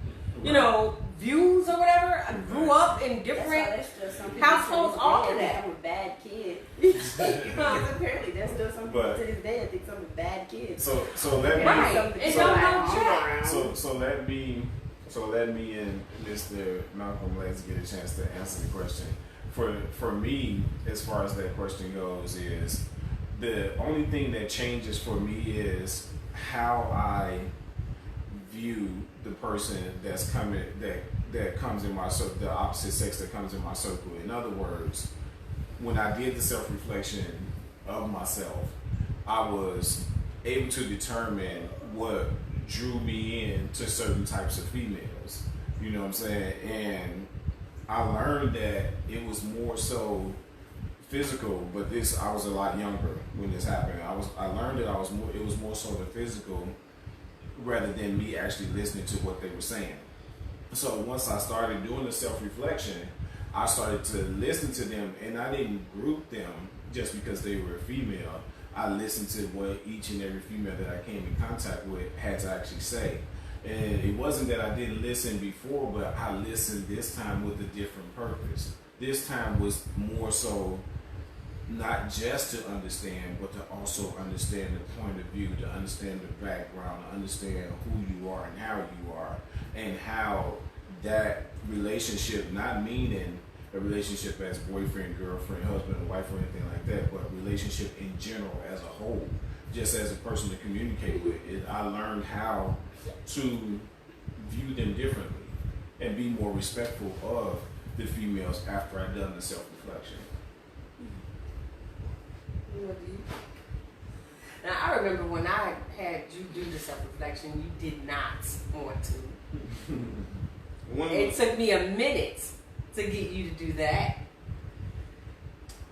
views or whatever. I grew up in different.
That's why there's still some people
households,
to this
all
day
of that.
I'm a bad kid. Because apparently there's still some people
Right.
to this day that think I'm a bad kid.
So that
Right.
means
And
so,
don't know jack.
so let me and Mr. Malcolm, let's get a chance to answer the question. For me, as far as that question goes, is the only thing that changes for me is how I view the person that's coming that comes in my circle, the opposite sex that comes in my circle. In other words, when I did the self-reflection of myself, I was able to determine what drew me in to certain types of females. You know what I'm saying? And I learned that it was more so physical, but I was a lot younger when this happened. I learned that it was more so the physical rather than me actually listening to what they were saying. So once I started doing the self-reflection, I started to listen to them, and I didn't group them just because they were a female. I listened to what each and every female that I came in contact with had to actually say. And it wasn't that I didn't listen before, but I listened this time with a different purpose. This time was more so not just to understand, but to also understand the point of view, to understand the background, to understand who you are and how you are, and how that relationship, not meaning a relationship as boyfriend, girlfriend, husband, or wife, or anything like that, but a relationship in general as a whole, just as a person to communicate with. I learned how to view them differently and be more respectful of the females after I'd done the self-reflection.
Now, I remember when I had you do the self-reflection, you did not want to. It took me a minute to get you to do that.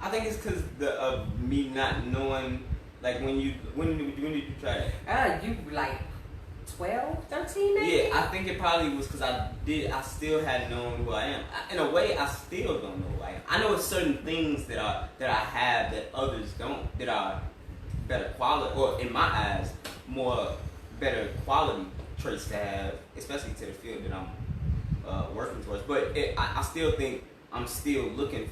I think it's because of me not knowing, like when did you try that?
You were like 12, 13 maybe?
Yeah, I think it probably was because I still hadn't known who I am. In a way, I still don't know who I am. I know certain things that I have that others don't, that are better quality, or in my eyes, better quality traits to have, especially to the field that I'm working towards. But I still think I'm still looking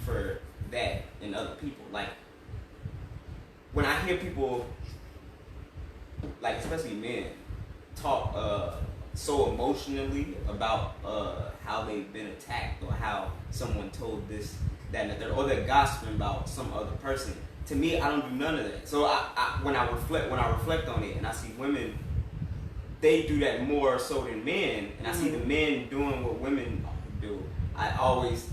for that in other people. Like, when I hear people, like especially men, talk so emotionally about how they've been attacked, or how someone told this, that, and the third, or they're gossiping about some other person. To me, I don't do none of that. So when I reflect on it, and I see women, they do that more so than men, and I see the men doing what women do. I always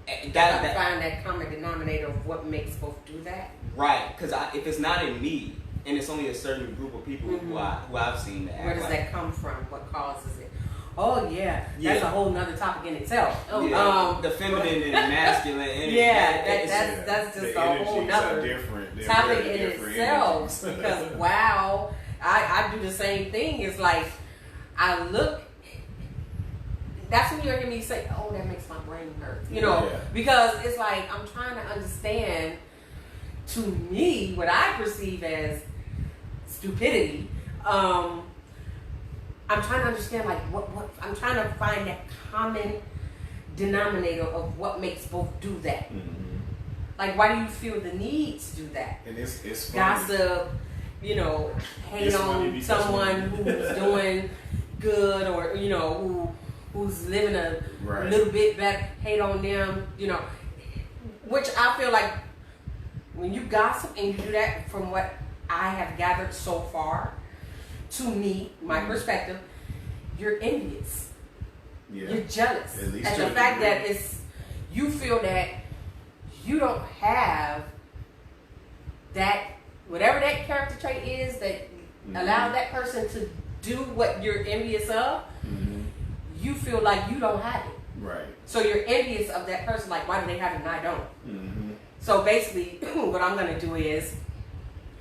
Find that common denominator of what makes both do that.
Right, because if it's not in me, and it's only a certain group of people who I've seen that act.
Where does
like
that come from? What causes it? Oh yeah, that's a whole nother topic in itself.
The feminine and masculine energy.
Yeah, that's just
the
a whole nother topic in itself. Because wow, I do the same thing. It's like I look. That's when you hear me say, "Oh, that makes my brain hurt," you know, because it's like I'm trying to understand. To me, what I perceive as stupidity, I'm trying to understand like what I'm trying to find that common denominator of what makes both do that.
Mm-hmm.
Like, why do you feel the need to do that?
And it's funny.
Gossip, you know, hate on someone who's doing good, or you know who's living a little bit better. Hate on them, you know, which I feel like when you gossip and you do that, from what I have gathered so far, to me, my perspective, you're envious.
Yeah.
You're jealous.
At least
and the fact that you feel that you don't have that, whatever that character trait is that allows that person to do what you're envious of, you feel like you don't have it.
Right.
So you're envious of that person, like, why do they have it and I don't?
Mm-hmm.
So basically, what I'm going to do is,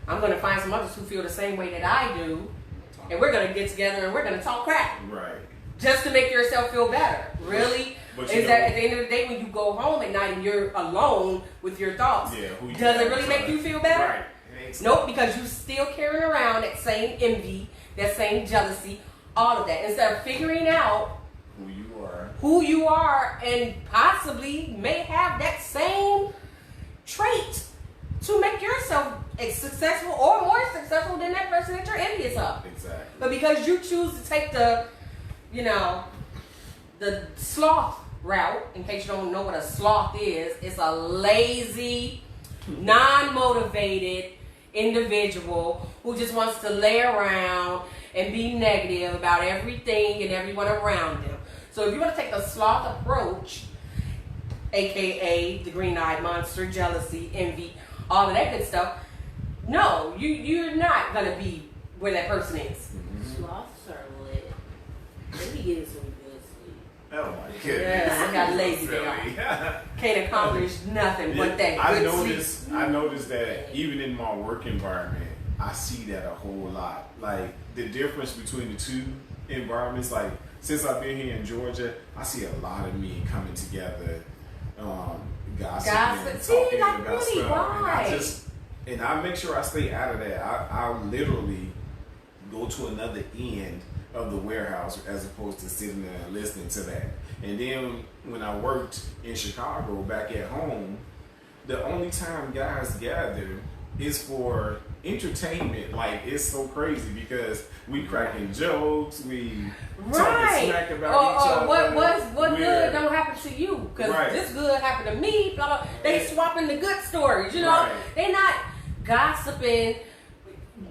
I'm going to find some others who feel the same way that I do, and we're going to get together and we're going to talk crap.
Right.
Just to make yourself feel better. Really? Is that at the end of the day, when you go home at night and you're alone with your thoughts, does it really make you feel better?
Right.
Nope, because you still carrying around that same envy, that same jealousy, all of that. Instead of figuring out who you are and possibly may have that same trait to make yourself successful or more successful than that person that you're envious of.
Exactly.
But because you choose to take the sloth route, in case you don't know what a sloth is, it's a lazy, non-motivated individual who just wants to lay around and be negative about everything and everyone around them. So if you want to take the sloth approach, aka the green-eyed monster, jealousy, envy, all of that good stuff, no, you're not gonna be where that person is.
Sloths are lit. They be getting some good sleep.
Oh my goodness.
Yeah, I got lazy there. Can't accomplish nothing but that good sleep.
I noticed that even in my work environment, I see that a whole lot. Like the difference between the two environments, like since I've been here in Georgia, I see a lot of men coming together, gossiping,
See,
talking
like
about
really,
stuff.
why?
And I make sure I stay out of that. I literally go to another end of the warehouse as opposed to sitting there and listening to that. And then when I worked in Chicago back at home, the only time guys gather is for entertainment. Like, it's so crazy because we cracking jokes, we talking smack about each other.
What good don't happen to you? Because this good happened to me. Blah, blah. They swapping the good stories, you know.
Right.
They not gossiping,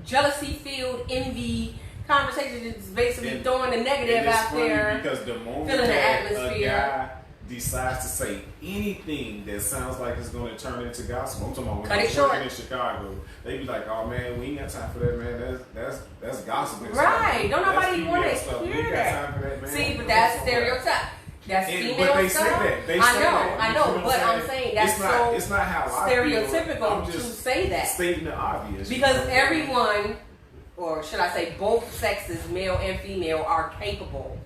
jealousy-filled envy conversations. Is basically throwing the negative out there.
Because the moment
filling the
that
atmosphere.
a guy decides to say anything that sounds like it's going to turn into gospel, I'm talking about when I was working in Chicago, they be like, "Oh man, we ain't got time for that, man. That's gossip."
Right? Don't nobody want to hear that. See, but that's stereotype. That's female stuff. I know, but I'm saying that's
it's not how
stereotypical
I feel.
to say that.
Stating the obvious.
Because everyone, or should I say both sexes, male and female, are capable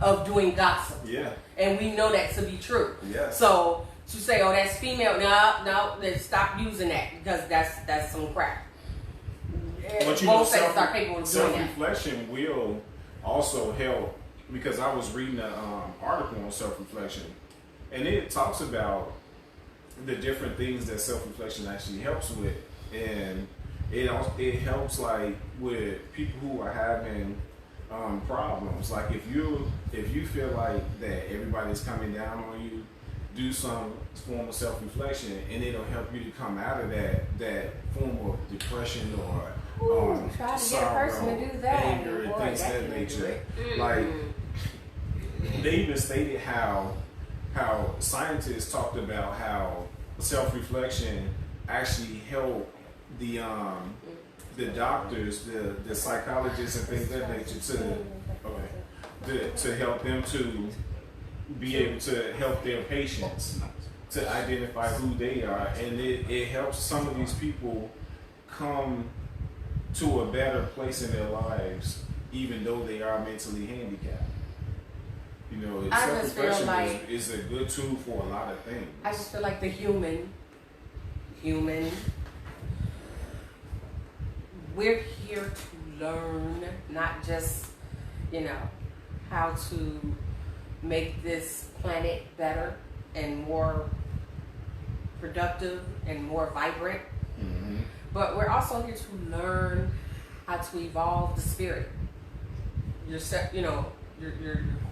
of doing gossip.
Yeah.
And we know that to be true.
Yes.
So to say, oh, that's female, no, then stop using that because that's some crap.
But
both sexes are capable of doing that.
Self-reflection will also help, because I was reading an article on self-reflection, and it talks about the different things that self-reflection actually helps with, and it helps like with people who are having problems. Like if you feel like that everybody's coming down on you, do some form of self-reflection, and it'll help you to come out of that form of depression or
try to
sorrow,
get a person to do that.
anger, and things of that nature. Like they even stated how scientists talked about how self-reflection actually helped the doctors, the psychologists, and things of that nature to help them to be able to help their patients to identify who they are, and it helps some of these people come to a better place in their lives even though they are mentally handicapped. You know,
I just feel
self-reflection
like-
is a good tool for a lot of things.
I just feel like the human, we're here to learn, not just, how to make this planet better and more productive and more vibrant.
Mm-hmm.
But we're also here to learn how to evolve the spirit. Your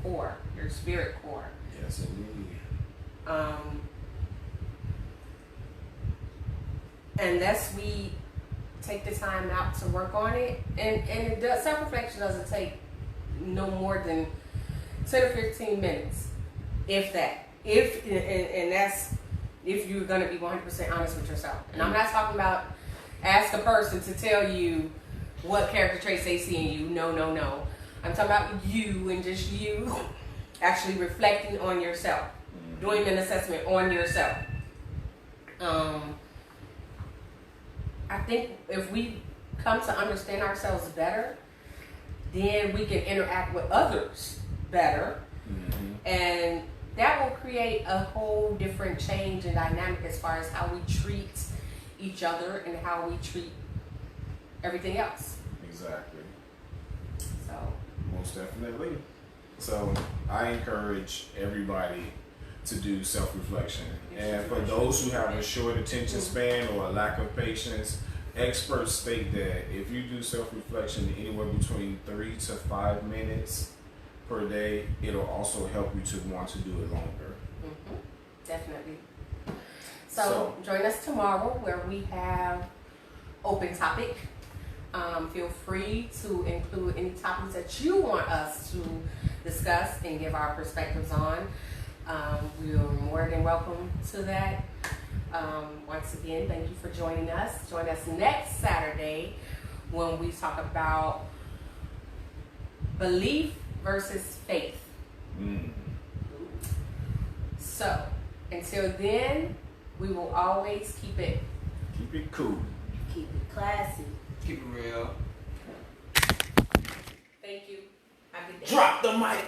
core, your spirit core.
Yes, indeed.
Unless we take the time out to work on it, and it does, self-reflection doesn't take no more than 10 or 15 minutes, if that. And that's if you're going to be 100% honest with yourself. And I'm not talking about ask a person to tell you what character traits they see in you. No. I'm talking about you and just you actually reflecting on yourself, doing an assessment on yourself. I think if we come to understand ourselves better, then we can interact with others better.
Mm-hmm.
And that will create a whole different change and dynamic as far as how we treat each other and how we treat everything else.
Exactly.
So,
Most definitely. So I encourage everybody to do self-reflection. And for those who have a short attention span or a lack of patience, experts state that if you do self-reflection anywhere between 3 to 5 minutes per day, it'll also help you to want to do it longer.
definitely. So join us tomorrow where we have open topic. Feel free to include any topics that you want us to discuss and give our perspectives on. We are more than welcome to that. Once again, thank you for joining us. Join us next Saturday when we talk about belief versus faith. So, until then, we will always keep it
cool.
Keep it classy.
Keep it real.
Thank you. Have a good day.
Drop the mic.